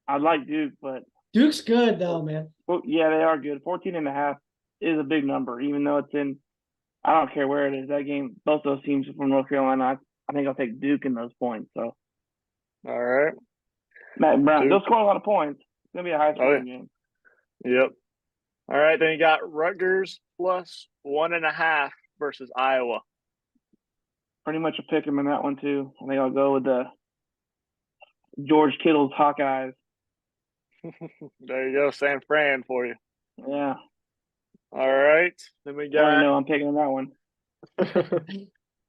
I like Duke, but Duke's good though, man. well, yeah, they are good. 14.5 is a big number, even though it's in. I don't care where it is. That game, both those teams are from North Carolina. I think I'll take Duke in those points. So, All right. Mac Brown, Duke. they'll score a lot of points. It's gonna be a high scoring game. Yep. All right. Then you got Rutgers plus 1.5 versus Iowa. Pretty much a pick 'em in that one too. I think I'll go with the George Kittle's Hawkeyes. There you go, San Fran for you. Yeah. All right. Then we I already got know I'm picking that one.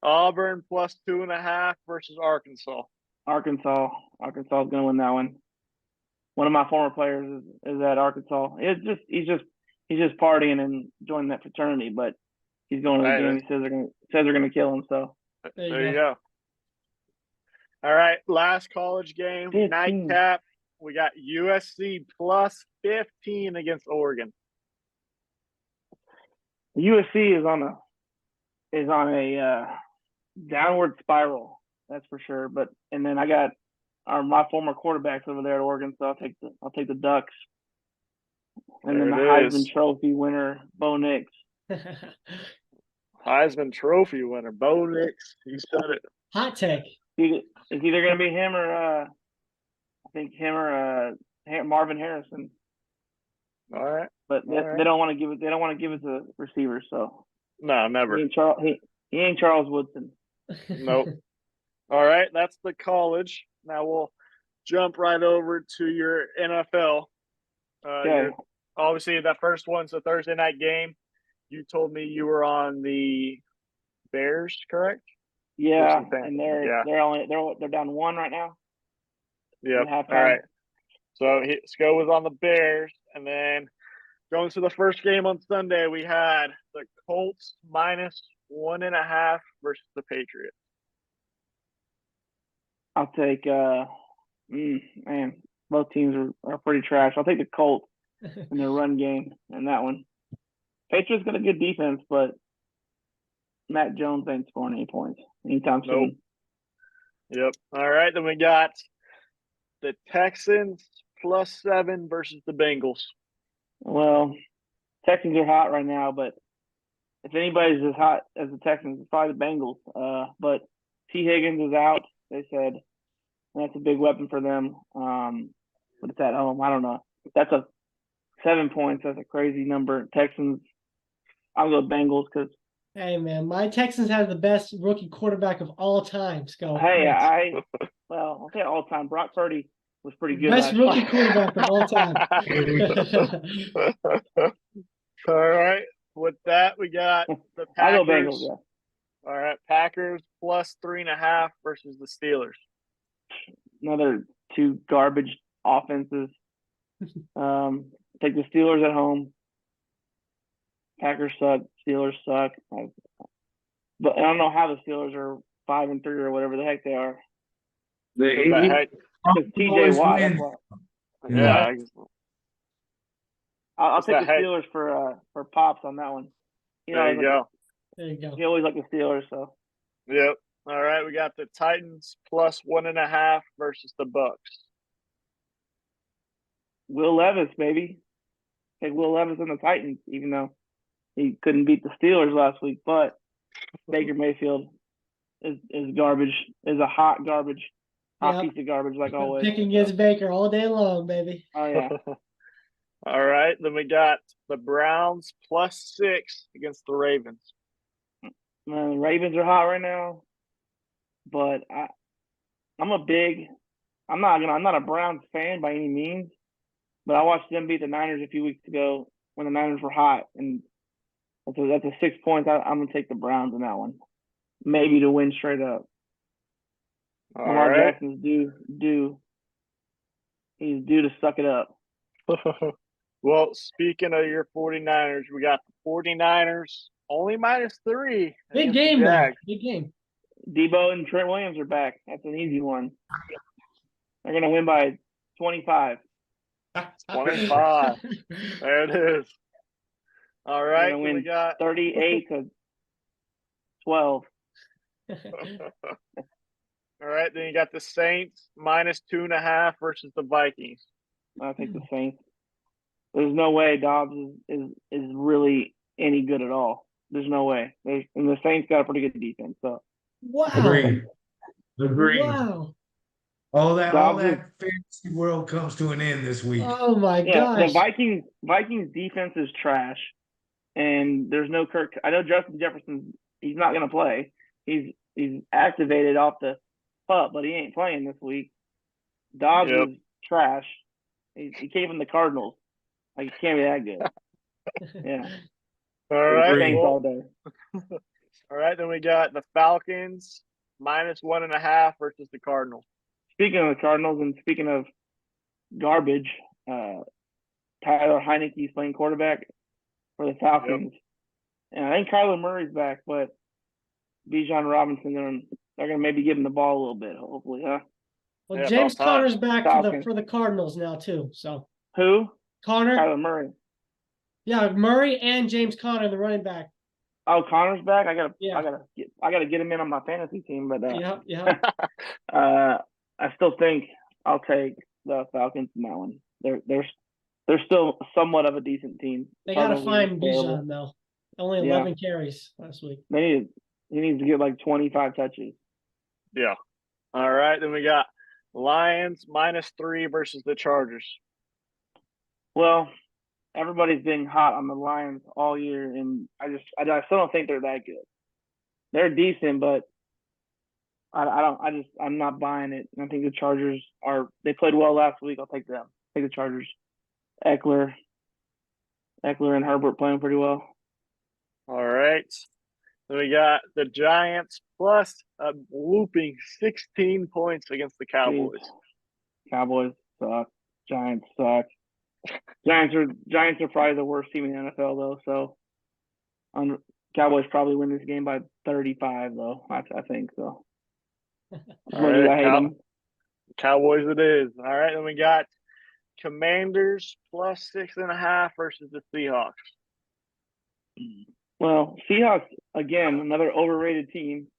Auburn plus 2.5 versus Arkansas. Arkansas is going to win that one. One of my former players is at Arkansas. He's just partying and joining that fraternity, but he's going to the game. He says they're going to kill him. So there you go. All right, last college game, 15. nightcap. We got USC plus 15 against Oregon. USC is on a downward spiral, that's for sure. And then I got my former quarterbacks over there at Oregon, so I'll take the Ducks. And then the Heisman Trophy winner, Bo Nix. Heisman Trophy winner, Bo Nix. You said it. Hot take. It's either going to be him or Marvin Harrison. All right, but they don't want to give it. They don't want to give it to receivers. So no, never. He ain't Charles Woodson. Nope. All right, that's the college. Now we'll jump right over to your NFL. Okay. Obviously, that first one's a Thursday night game. You told me you were on the Bears, correct? Yeah, and they're down 1 right now. Yep. All right. So Sco was on the Bears, and then going to the first game on Sunday, we had the Colts minus 1.5 versus the Patriots. I'll take man, both teams are pretty trash. I'll take the Colts in their run game in that one. Patriots got a good defense, but Matt Jones ain't scoring any points anytime soon. Yep. All right, then we got the Texans plus 7 versus the Bengals. Well, Texans are hot right now, but if anybody's as hot as the Texans, it's probably the Bengals. But T. Higgins is out, they said. And that's a big weapon for them. But it's at home. I don't know. That's 7 points. That's a crazy number. Texans, I'll go Bengals because. Hey, man, my Texans have the best rookie quarterback of all time, Sco. Hey, I'll say all time. Brock Purdy was pretty good. Best rookie quarterback of all time. All right. With that, we got the Packers. I'll go Bengals, yeah. All right. Packers plus 3.5 versus the Steelers. Another 2 garbage offenses. Take the Steelers at home. Packers suck. Steelers suck. But I don't know how the Steelers are 5-3 or whatever the heck they are. TJ Watt. Yeah. I'll take the Steelers for pops on that one. There you go. There you go. He always like the Steelers, so. Yep. All right, we got the Titans plus 1.5 versus the Bucks. Will Levis, baby. Take Will Levis and the Titans, even though he couldn't beat the Steelers last week. But Baker Mayfield is garbage. Is a hot piece of garbage, like always. Picking against Baker all day long, baby. Oh yeah. All right, then we got the Browns plus 6 against the Ravens. Man, the Ravens are hot right now. But I'm not a Browns fan by any means, but I watched them beat the Niners a few weeks ago when the Niners were hot, and that's a 6 points. I'm gonna take the Browns in that one, maybe to win straight up. Lamar Jackson's due. He's due to suck it up. Well, speaking of your 49ers, we got the 49ers only -3. Big game, man. Big game. Debo and Trent Williams are back. That's an easy one. They're going to win by 25. 25. There it is. All right. Gonna So win we got 38-12. all right. Then you got the Saints -2.5 versus the Vikings. I think the Saints. There's no way Dodds is really any good at all. There's no way. And the Saints got a pretty good defense. So Wow. Agreed. Wow. All that Dobbs fantasy world comes to an end this week. Oh my yeah, gosh. the Vikings defense is trash, and there's no Kirk. I know Justin Jefferson. He's not going to play. He's activated off the pup, but he ain't playing this week. Dobbs is trash. He came from the Cardinals. Like, he can't be that good. Yeah. All right. Saints Well, all day. all right. Then we got the Falcons -1.5 versus the Cardinals. Speaking of the Cardinals and speaking of garbage, Tyler Heineke's playing quarterback for the Falcons. And I think Kyler Murray's back, but Bijan Robinson, they're gonna maybe give him the ball a little bit, hopefully, huh? Well, Yeah, James about time. Conner's back Falcons. for the Cardinals now too. So Who? Connor, Kyler Murray. yeah, Murray and James Conner, the running back. Oh, Connor's back. I gotta get him in on my fantasy team, but Yeah. I still think I'll take the Falcons in that one. They're still somewhat of a decent team. They got to Cardinals find are terrible. Bijan though. Only 11 carries last week. He needs to get like 25 touches. Yeah. All right. Then we got Lions -3 versus the Chargers. Well, everybody's been hot on the Lions all year, and I still don't think they're that good. They're decent, but I'm not buying it. I think the Chargers they played well last week. I'll take them. Take the Chargers. Eckler and Herbert playing pretty well. All right. Then we got the Giants plus a whooping 16 points against the Cowboys. Jeez. Cowboys suck. Giants suck. Giants are probably the worst team in the NFL though. So, Cowboys probably win this game by 35 though. I think so. All right, I hate them. Cowboys it is. All right, then we got Commanders +6.5 versus the Seahawks. Well, Seahawks again, another overrated team.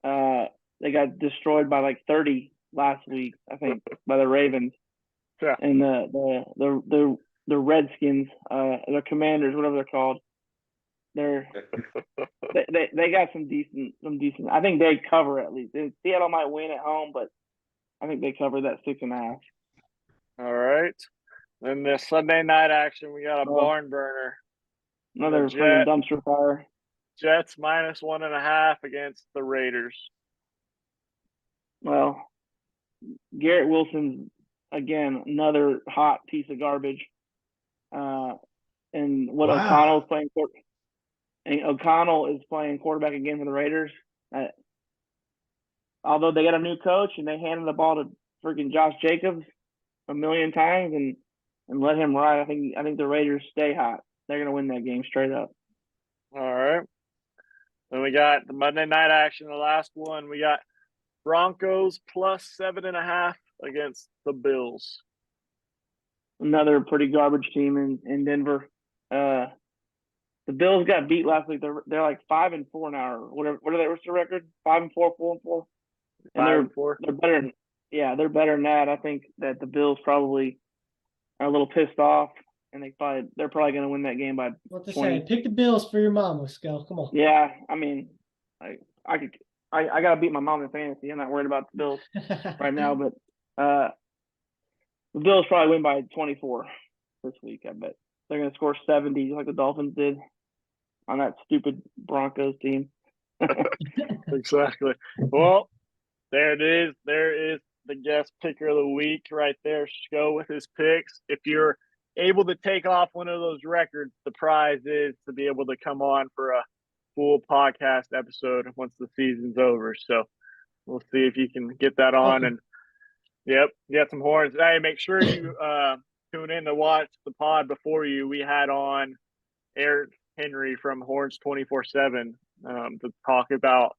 They got destroyed by like 30 last week, I think, by the Ravens. Yeah. And the Redskins, the Commanders, whatever they're called, they got some decent. I think they cover at least. Seattle might win at home, but I think they cover that 6.5. All right. Then the Sunday night action, we got a barn burner. Another freaking dumpster fire. Jets -1.5 against the Raiders. Well, Garrett Wilson's again another hot piece of garbage. And what O'Connell is playing quarterback again for the Raiders. Although they got a new coach and they handed the ball to freaking Josh Jacobs a million times and let him ride, I think the Raiders stay hot. They're gonna win that game straight up. All right. Then we got the Monday night action, the last one. We got Broncos +7.5 against the Bills. Another pretty garbage team in Denver. The Bills got beat last week. They're like 5-4 now. Or whatever. What's their record? 5-4, 4-4. And 5-4. They're better. Yeah, they're better than that. I think that the Bills probably are a little pissed off, and they're probably going to win that game by. What to 20. say? Pick the Bills for your mom. Let's go. Come on. Yeah, I mean, I got to beat my mom in fantasy. I'm not worried about the Bills right now, but the Bills probably win by 24 this week. I bet they're going to score 70 like the Dolphins did on that stupid Broncos team. Exactly. Well, there it is. There is the guest picker of the week right there. Go with his picks. If you're able to take off one of those records, the prize is to be able to come on for a full podcast episode once the season's over. So we'll see if you can get that on. And get some horns. Hey, make sure you tune in to watch the pod before you. We had on Eric Henry from Horns 24/7 to talk about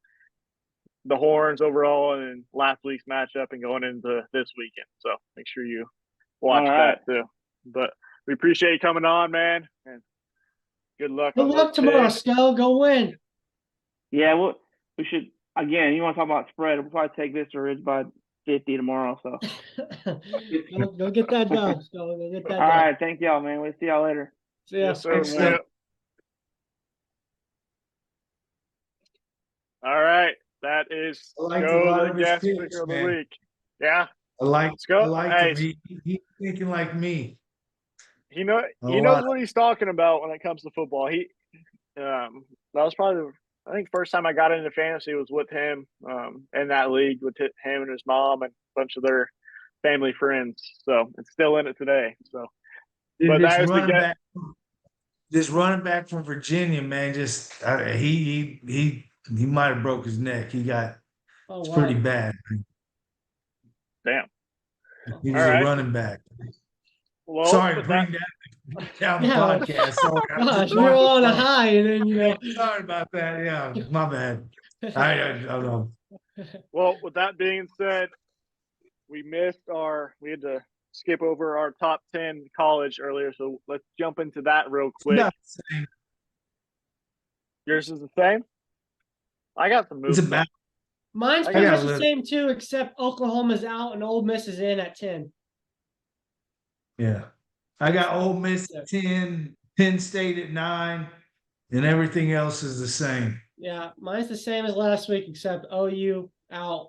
the Horns overall and last week's matchup and going into this weekend. So make sure you watch that too. But we appreciate you coming on, man, and good luck. Good luck tomorrow, Sco. Go win. Yeah, well, we should again. You want to talk about spread? We'll probably take this to Ridge by 50 tomorrow. So go get that done. Go get that done. All right, thank y'all, man. We'll see y'all later. See ya. Yes, sir. All right, that is I like a Sco, lot the of his guest picks, speaker of the man. week. Yeah, I like Hey. him. He's thinking like me. he knows what he's talking about when it comes to football. That was probably I think first time I got into fantasy was with him in that league with him and his mom and a bunch of their family friends. So it's still in it today. So, but that is This running back from Virginia, man, he might have broke his neck. It's pretty bad. Damn. He was a running back. Well, sorry to bring down the podcast. Sorry, gosh, we're on a high, and then sorry about that. Yeah, my bad. I don't know. Well, with that being said, we had to skip over our top 10 college earlier, so let's jump into that real quick. Yours is the same? I got some movement. Mine's pretty much the same too, except Oklahoma's out and Ole Miss is in at 10. Yeah. I got Ole Miss at 10, Penn State at 9, and everything else is the same. Yeah, mine's the same as last week, except OU out,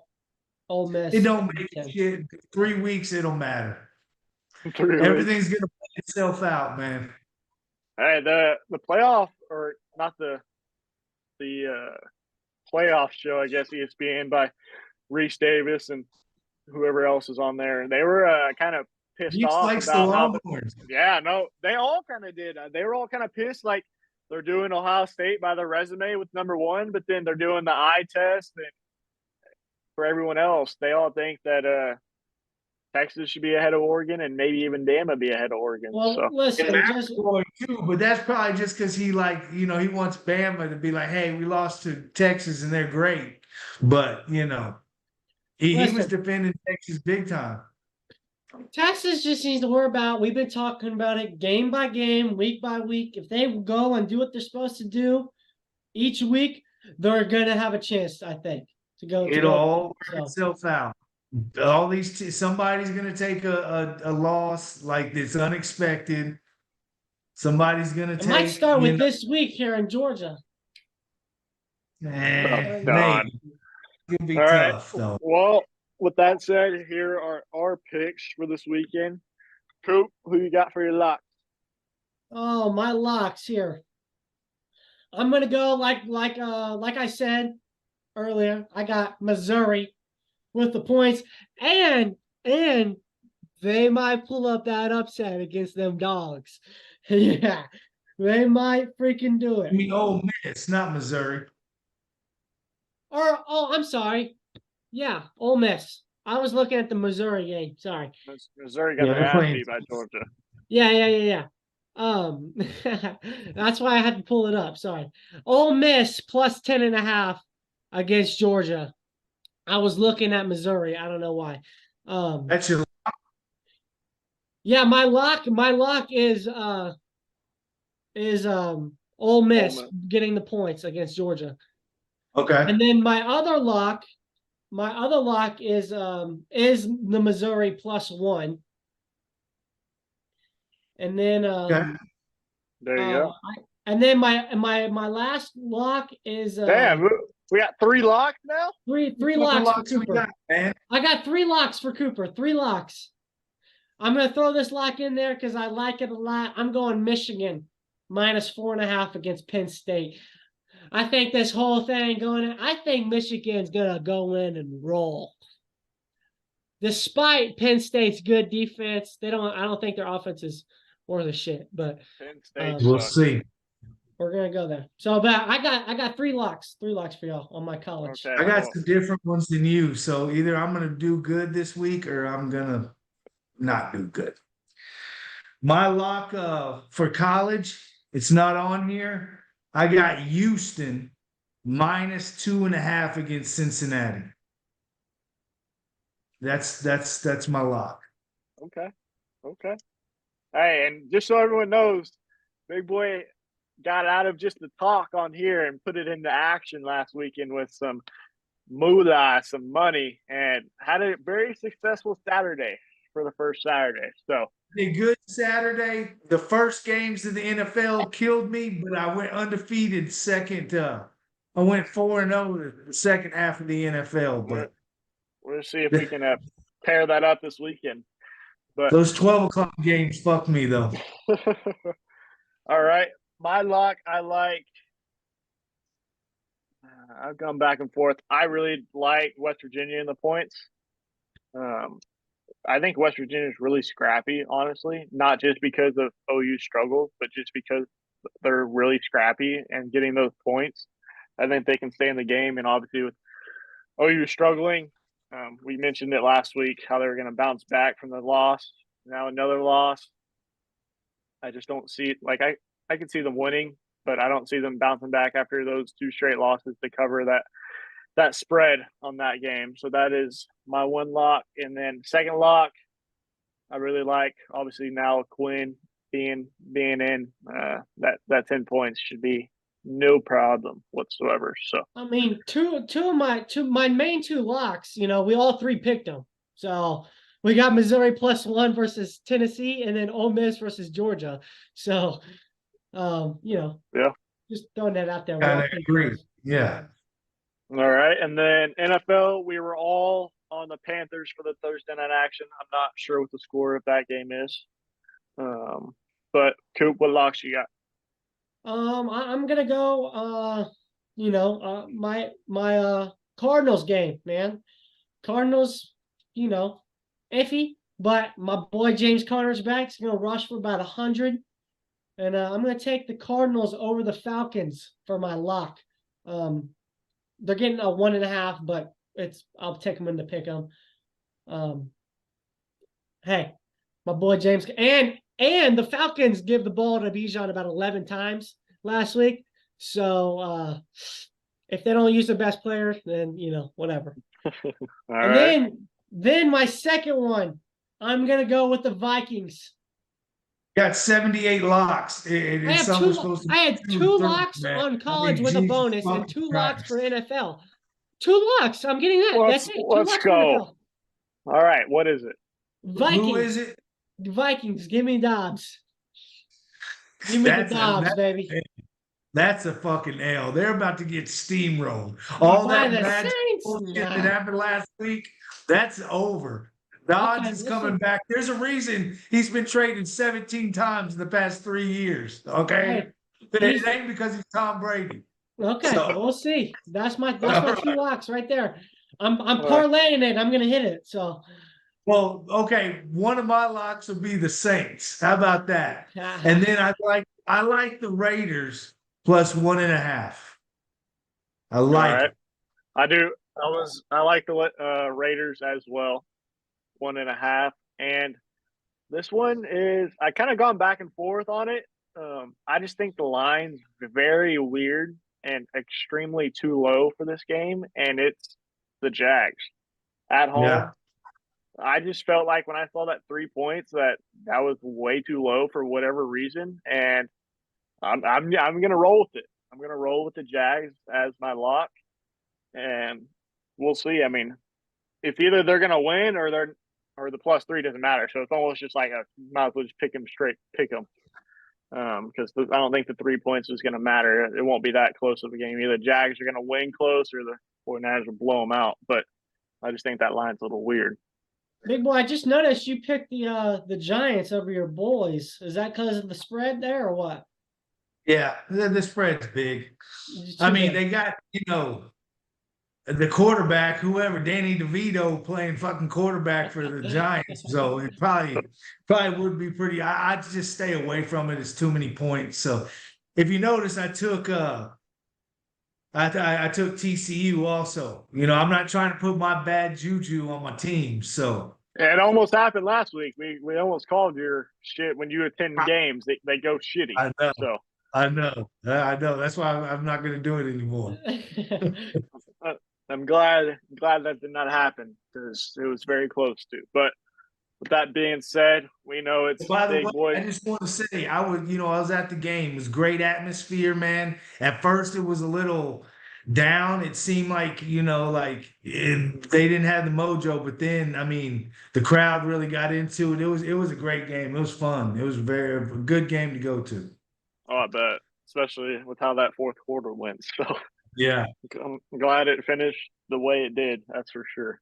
Ole Miss. It don't make it 3 weeks, it'll matter. Everything's gonna play itself out, man. Hey, the playoff, or not the playoff show, I guess, ESPN by Reese Davis and whoever else is on there, and they were kind of pissed off about they all kind of did. They were all kind of pissed, like they're doing Ohio State by their resume with number 1, but then they're doing the eye test, and for everyone else, they all think that Texas should be ahead of Oregon, and maybe even Bama be ahead of Oregon. Well, so. listen, but that's probably just because he he wants Bama to be like, hey, we lost to Texas and they're great. But he was defending Texas big time. Texas just needs to worry about. We've been talking about it game by game, week by week. If they go and do what they're supposed to do each week, they're gonna have a chance, I think, to go. It'll all work itself out. All these somebody's gonna take a loss like this unexpected. Somebody's gonna take. It might start with this week here in Georgia. Maybe. It'll be tough, though. Well, with that said, here are our picks for this weekend. Coop, who you got for your locks? Oh, my locks here. I'm gonna go like I said earlier. I got Missouri with the points, and they might pull up that upset against them dogs. Yeah, they might freaking do it. I mean, Ole Miss, not Missouri. I'm sorry. Yeah, Ole Miss. I was looking at the Missouri game. Sorry. Missouri got their ass beat by Georgia. Yeah. That's why I had to pull it up. Sorry. Ole Miss plus 10.5 against Georgia. I was looking at Missouri. I don't know why. That's your lock? Yeah, my lock is Ole Miss getting the points against Georgia. Okay. And then my other lock is the Missouri plus 1. And then there you go. And then my last lock is damn. We got 3 locks now? Three locks for Cooper. I got 3 locks for Cooper. 3 locks. I'm going to throw this lock in there because I like it a lot. I'm going Michigan minus 4.5 against Penn State. I think this whole thing I think Michigan's going to go in and roll. Despite Penn State's good defense, I don't think their offense is worth a shit, but Penn State we'll see. We're gonna go there. So, but I got 3 locks for y'all on my college. Okay, I got some different ones than you, so either I'm gonna do good this week or I'm gonna not do good. My lock for college, it's not on here. I got Houston -2.5 against Cincinnati. That's my lock. Okay. Hey, and just so everyone knows, Big Boy got out of just the talk on here and put it into action last weekend with some moolah, some money, and had a very successful Saturday for the first Saturday. So A good Saturday. The first games of the NFL killed me, but I went undefeated second. I went 4-0 the second half of the NFL. But we'll see if we can pair that up this weekend. But those 12 o'clock games fucked me though. All right, my lock. I like. I've gone back and forth. I really like West Virginia in the points. I think West Virginia is really scrappy, honestly, not just because of OU's struggles, but just because they're really scrappy and getting those points. I think they can stay in the game. And obviously, with OU struggling, we mentioned it last week how they were going to bounce back from the loss. Now another loss. I just don't see it. Like I can see them winning, but I don't see them bouncing back after those 2 straight losses to cover that spread on that game. So that is my one lock. And then second lock, I really like, obviously now Quinn being in, that 10 points should be no problem whatsoever. So I mean, two of my main 2 locks, we all 3 picked them. So we got Missouri +1 versus Tennessee, and then Ole Miss versus Georgia. So yeah, just throwing that out there. I agree. Yeah. All right. And then NFL, we were all on the Panthers for the Thursday night action. I'm not sure what the score of that game is. But Coop, what locks you got? I'm gonna go my Cardinals game, man. Cardinals, iffy, but my boy James Conner's back. He's gonna rush for about 100. And I'm gonna take the Cardinals over the Falcons for my lock. They're getting a 1.5, but I'll take them in to pick them. Hey, my boy James and the Falcons give the ball to Bijan about 11 times last week. So if they don't use the best player, then whatever. All and right. then my second one, I'm gonna go with the Vikings. Got 78 locks. I had 2 locks on college with a bonus and 2 locks for NFL. 2 locks. I'm getting that. That's it. 2 Let's locks go. for NFL. All right. What is it? Vikings. Who is it? Vikings. Give me Dodds. Give me the Dodds, baby. That's a fucking L. They're about to get steamrolled. All that bad bullshit that happened last week, that's over. Dodds is coming back. There's a reason he's been traded 17 times in the past 3 years. Okay. It ain't because he's Tom Brady. Okay, we'll see. That's my 2 locks right there. I'm parlaying it. I'm gonna hit it. So well, okay. One of my locks will be the Saints. How about that? And then I like the Raiders +1.5. I like it. I do. I like the Raiders as well. 1.5. And this one is, I kind of gone back and forth on it. I just think the line's very weird and extremely too low for this game. And it's the Jags at home. Yeah. I just felt like when I saw that 3 points that was way too low for whatever reason. And I'm going to roll with it. I'm going to roll with the Jags as my lock. And we'll see. I mean, if either they're going to win or the +3 doesn't matter. So it's almost just like might as well just pick them. Because I don't think the 3 points is going to matter. It won't be that close of a game. Either Jags are going to win close or the 49ers will blow them out. But I just think that line's a little weird. Big boy, I just noticed you picked the Giants over your boys. Is that because of the spread there or what? Yeah, the spread's big. I mean, they got, the quarterback, whoever, Danny DeVito playing fucking quarterback for the Giants. So it probably would be pretty. I'd just stay away from it. It's too many points. So if you notice, I took TCU also. I'm not trying to put my bad juju on my team. So it almost happened last week. We almost called your shit when you attend games. They go shitty. I know. So I know. That's why I'm not going to do it anymore. I'm glad that did not happen because it was very close to. But with that being said, we know it's By the big way, boy. I just want to say I was at the game. It was great atmosphere, man. At first, it was a little down. It seemed like they didn't have the mojo, but then I mean, the crowd really got into it. It was a great game. It was fun. It was a good game to go to. Oh, I bet, especially with how that fourth quarter went. So Yeah. I'm glad it finished the way it did. That's for sure.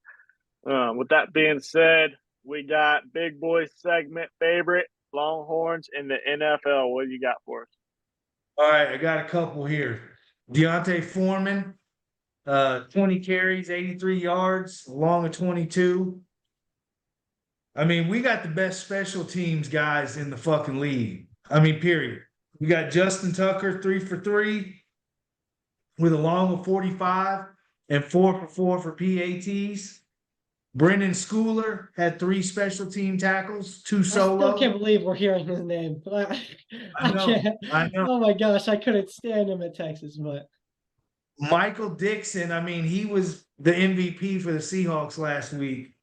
With that being said, we got big boy segment favorite Longhorns in the NFL. What do you got for us? All right, I got a couple here. Deontay Foreman, 20 carries, 83 yards, long of 22. I mean, we got the best special teams guys in the fucking league. I mean, period. We got Justin Tucker, 3 for 3 with a long of 45 and 4 for 4 for PATs. Brendan Schooler had 3 special team tackles, 2 I still solo. can't believe we're hearing his name. I know. I know. Oh my gosh, I couldn't stand him at Texas, but Michael Dixon, I mean, he was the MVP for the Seahawks last week.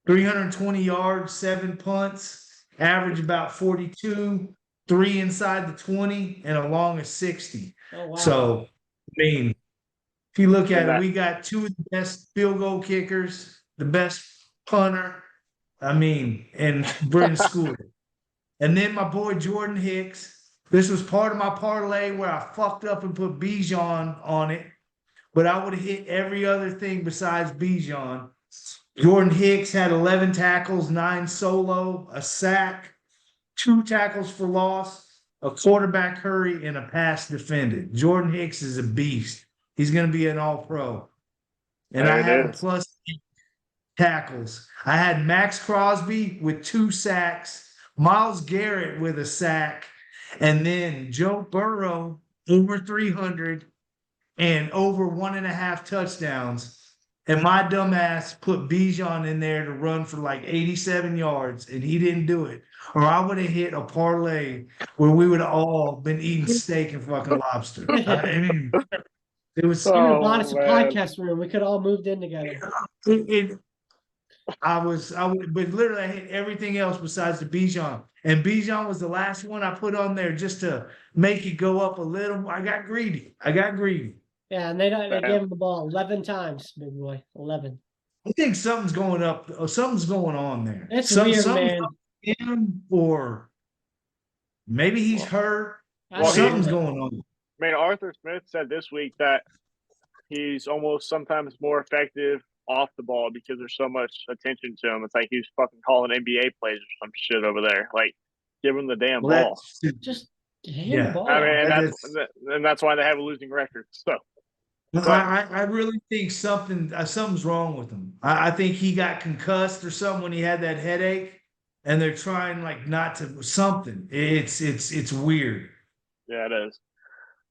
320 yards, 7 punts, average about 42, 3 inside the 20, and a long of 60. oh wow. So, I mean, if you look at And it, we got 2 of the best field goal kickers, the best punter, I mean, and Brendan Schooler. And then my boy Jordan Hicks. This was part of my parlay where I fucked up and put Bijan on it, but I would have hit every other thing besides Bijan. Jordan Hicks had 11 tackles, 9 solo, a sack, 2 tackles for loss, a quarterback hurry, and a pass defended. Jordan Hicks is a beast. He's going to be an all-pro. And There I it have a is. plus 8 tackles. I had Max Crosby with 2 sacks, Myles Garrett with a sack, and then Joe Burrow over 300 and over 1.5 touchdowns. And my dumbass put Bijan in there to run for like 87 yards, and he didn't do it. Or I would have hit a parlay where we would have all been eating steak and fucking lobster. I mean, it was. You would have bought Oh, us a man. podcast room. We could all moved in together. I would, but literally I hit everything else besides the Bijan. And Bijan was the last one I put on there just to make it go up a little. I got greedy. Yeah, and they gave him the ball 11 times, big boy. 11. I think something's going up. Something's going on there. It's weird, something's man. up with him, or maybe he's hurt. Well, Something's going on. I mean, Arthur Smith said this week that he's almost sometimes more effective off the ball because there's so much attention to him. It's like he's fucking calling NBA plays or some shit over there. Like, give him the damn ball. Just hand the ball. I mean, out. and that's why they have a losing record. So. I really think something's wrong with him. I think he got concussed or something when he had that headache, and they're trying like not to something. It's weird. Yeah, it is.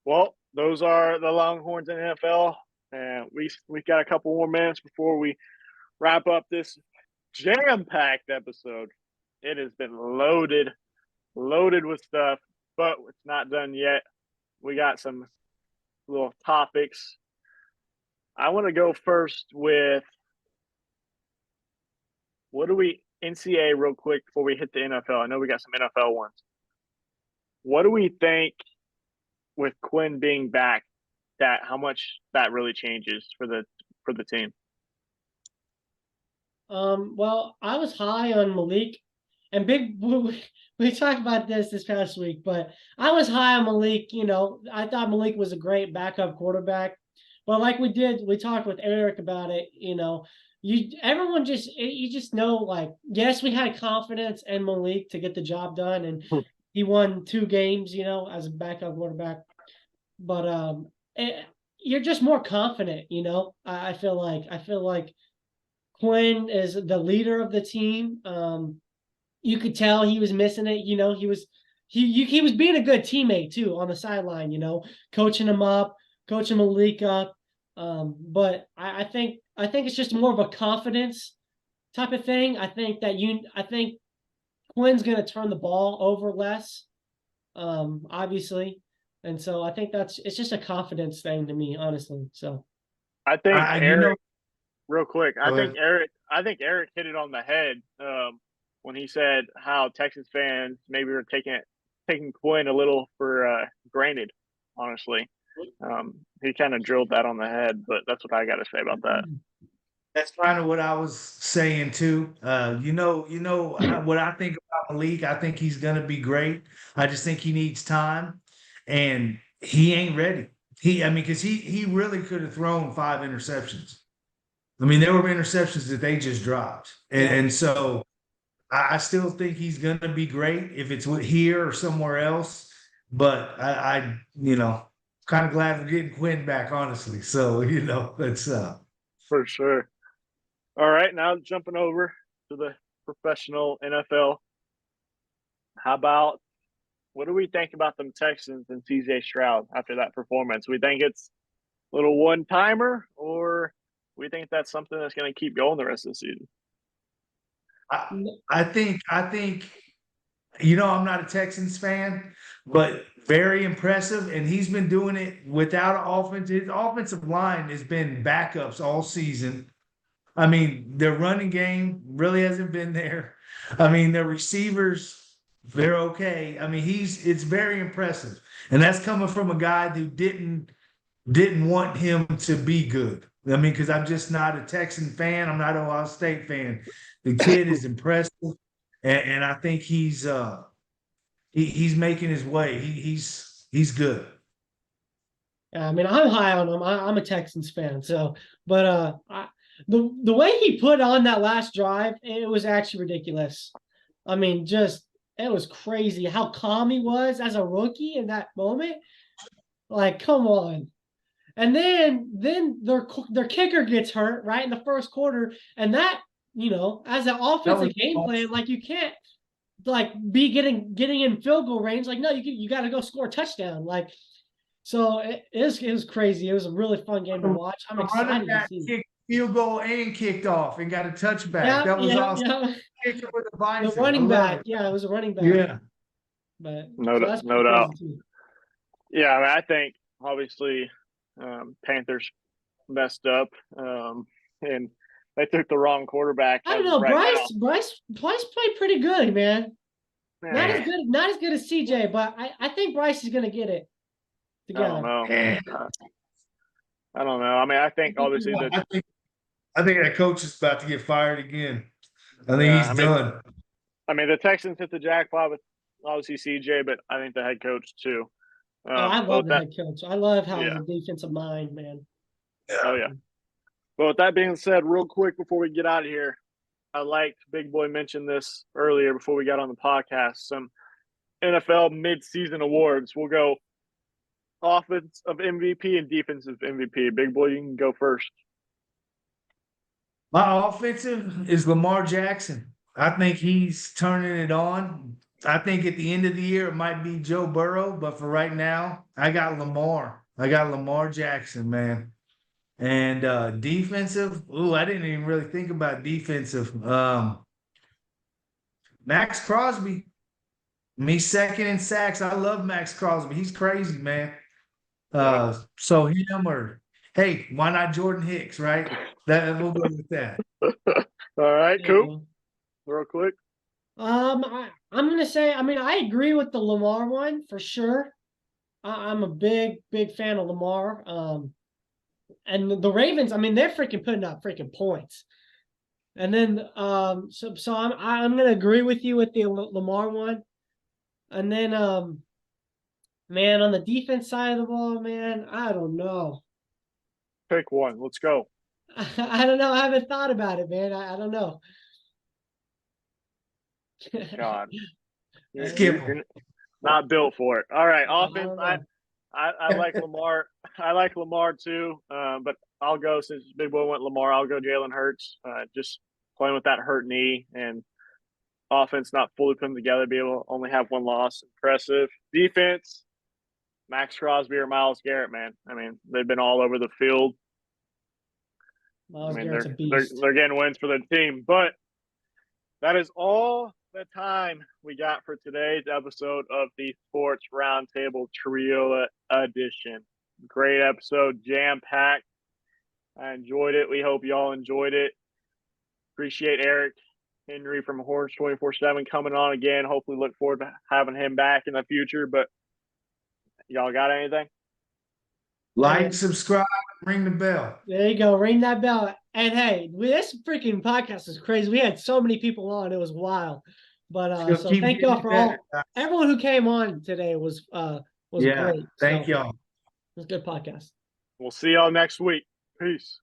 Well, those are the Longhorns in the NFL, and we got a couple more minutes before we wrap up this jam-packed episode. It has been loaded with stuff, but it's not done yet. We got some little topics. I want to go first with NCAA real quick before we hit the NFL. I know we got some NFL ones. What do we think with Quinn being back, that how much that really changes for the team? Well, I was high on Malik, and we talked about this past week, but I was high on Malik. You know, I thought Malik was a great backup quarterback. But like we talked with Eric about it, you know, you just know, like, yes, we had confidence in Malik to get the job done, and he won 2 games, you know, as a backup quarterback. But you're just more confident, you know. I feel like Quinn is the leader of the team. You could tell he was missing it, you know. He was being a good teammate too on the sideline, you know, coaching him up, coaching Malik up. But I think it's just more of a confidence type of thing. I think Quinn's gonna turn the ball over less. Obviously. And so I think it's just a confidence thing to me, honestly. So I think Eric, real quick, Go ahead. I think Eric hit it on the head when he said how Texas fans maybe were taking Quinn a little for granted. Honestly, he kind of drilled that on the head, but that's what I got to say about that. That's kind of what I was saying too. What I think about Malik. I think he's gonna be great. I just think he needs time, and he ain't ready. Because he really could have thrown 5 interceptions. I mean, there were interceptions that they just dropped, and so I still think he's gonna be great if it's here or somewhere else. But I kind of glad we're getting Quinn back, honestly. So that's For sure. All right, now jumping over to the professional NFL. How about what do we think about them Texans and CJ Stroud after that performance? We think it's a little one-timer, or we think that's something that's going to keep going the rest of the season? I think I'm not a Texans fan, but very impressive. And he's been doing it without an offense. His offensive line has been backups all season. I mean, their running game really hasn't been there. I mean, their receivers, they're okay. I mean, it's very impressive. And that's coming from a guy who didn't want him to be good. I mean, because I'm just not a Texan fan. I'm not an Ohio State fan. The kid is impressive, and I think he's making his way. He's good. I mean, I'm high on him. I'm a Texans fan. So, but the way he put on that last drive, it was actually ridiculous. I mean, it was crazy how calm he was as a rookie in that moment. Like, come on. And then their kicker gets hurt right in the first quarter, and that as an offensive game plan, like you can't like be getting in field goal range. Like no, you got to go score a touchdown. Like so it was crazy. It was a really fun game to watch. I'm excited to see. Kicked field goal and kicked off and got a touchback. Yeah, that was awesome. Yeah. With the running back. Yeah, it was a running back. Yeah. But no doubt. Yeah, I mean, I think obviously Panthers messed up and they took the wrong quarterback. I don't know. Bryce played pretty good, man. Not as good as CJ, but I think Bryce is gonna get it together. I don't know. I mean, I think obviously I think that coach is about to get fired again. I think he's done. I mean, the Texans hit the jackpot with obviously CJ, but I think the head coach too. I love the head coach. I love how he's a defensive mind, man. Oh yeah. Well, with that being said, real quick before we get out of here, I liked Big Boy mentioned this earlier before we got on the podcast. Some NFL mid-season awards. We'll go offense of MVP and defensive MVP. Big Boy, you can go first. My offensive is Lamar Jackson. I think he's turning it on. I think at the end of the year it might be Joe Burrow, but for right now, I got Lamar. I got Lamar Jackson, man. And defensive, I didn't even really think about defensive. Max Crosby, me second in sacks. I love Max Crosby. He's crazy, man. So him or hey, why not Jordan Hicks, right? We'll go with that. All right, cool. Real quick. I'm gonna say, I mean, I agree with the Lamar one for sure. I'm a big fan of Lamar. And the Ravens, I mean, they're freaking putting up freaking points. And then so I'm gonna agree with you with the Lamar one. And then man, on the defense side of the ball, man, I don't know. Pick one. Let's go. I don't know. I haven't thought about it, man. I don't know. God, you're not built for it. All right, offense. I like Lamar. I like Lamar too. But I'll go since Big Boy went Lamar. I'll go Jalen Hurts. Just playing with that hurt knee and offense not fully put together, be able to only have one loss. Impressive defense. Max Crosby or Myles Garrett, man. I mean, they've been all over the field. Myles Garrett's a beast. They're getting wins for their team, but that is all the time we got for today's episode of the Sports Roundtable Trio Edition. Great episode, jam-packed. I enjoyed it. We hope y'all enjoyed it. Appreciate Eric Henry from Horns 24/7 coming on again. Hopefully look forward to having him back in the future. But y'all got anything? Like, subscribe, ring the bell. There you go. Ring that bell. And hey, this freaking podcast is crazy. We had so many people on. It was wild. But so thank y'all for all. Everyone who came on today was great. Thank y'all. It was a good podcast. We'll see y'all next week. Peace.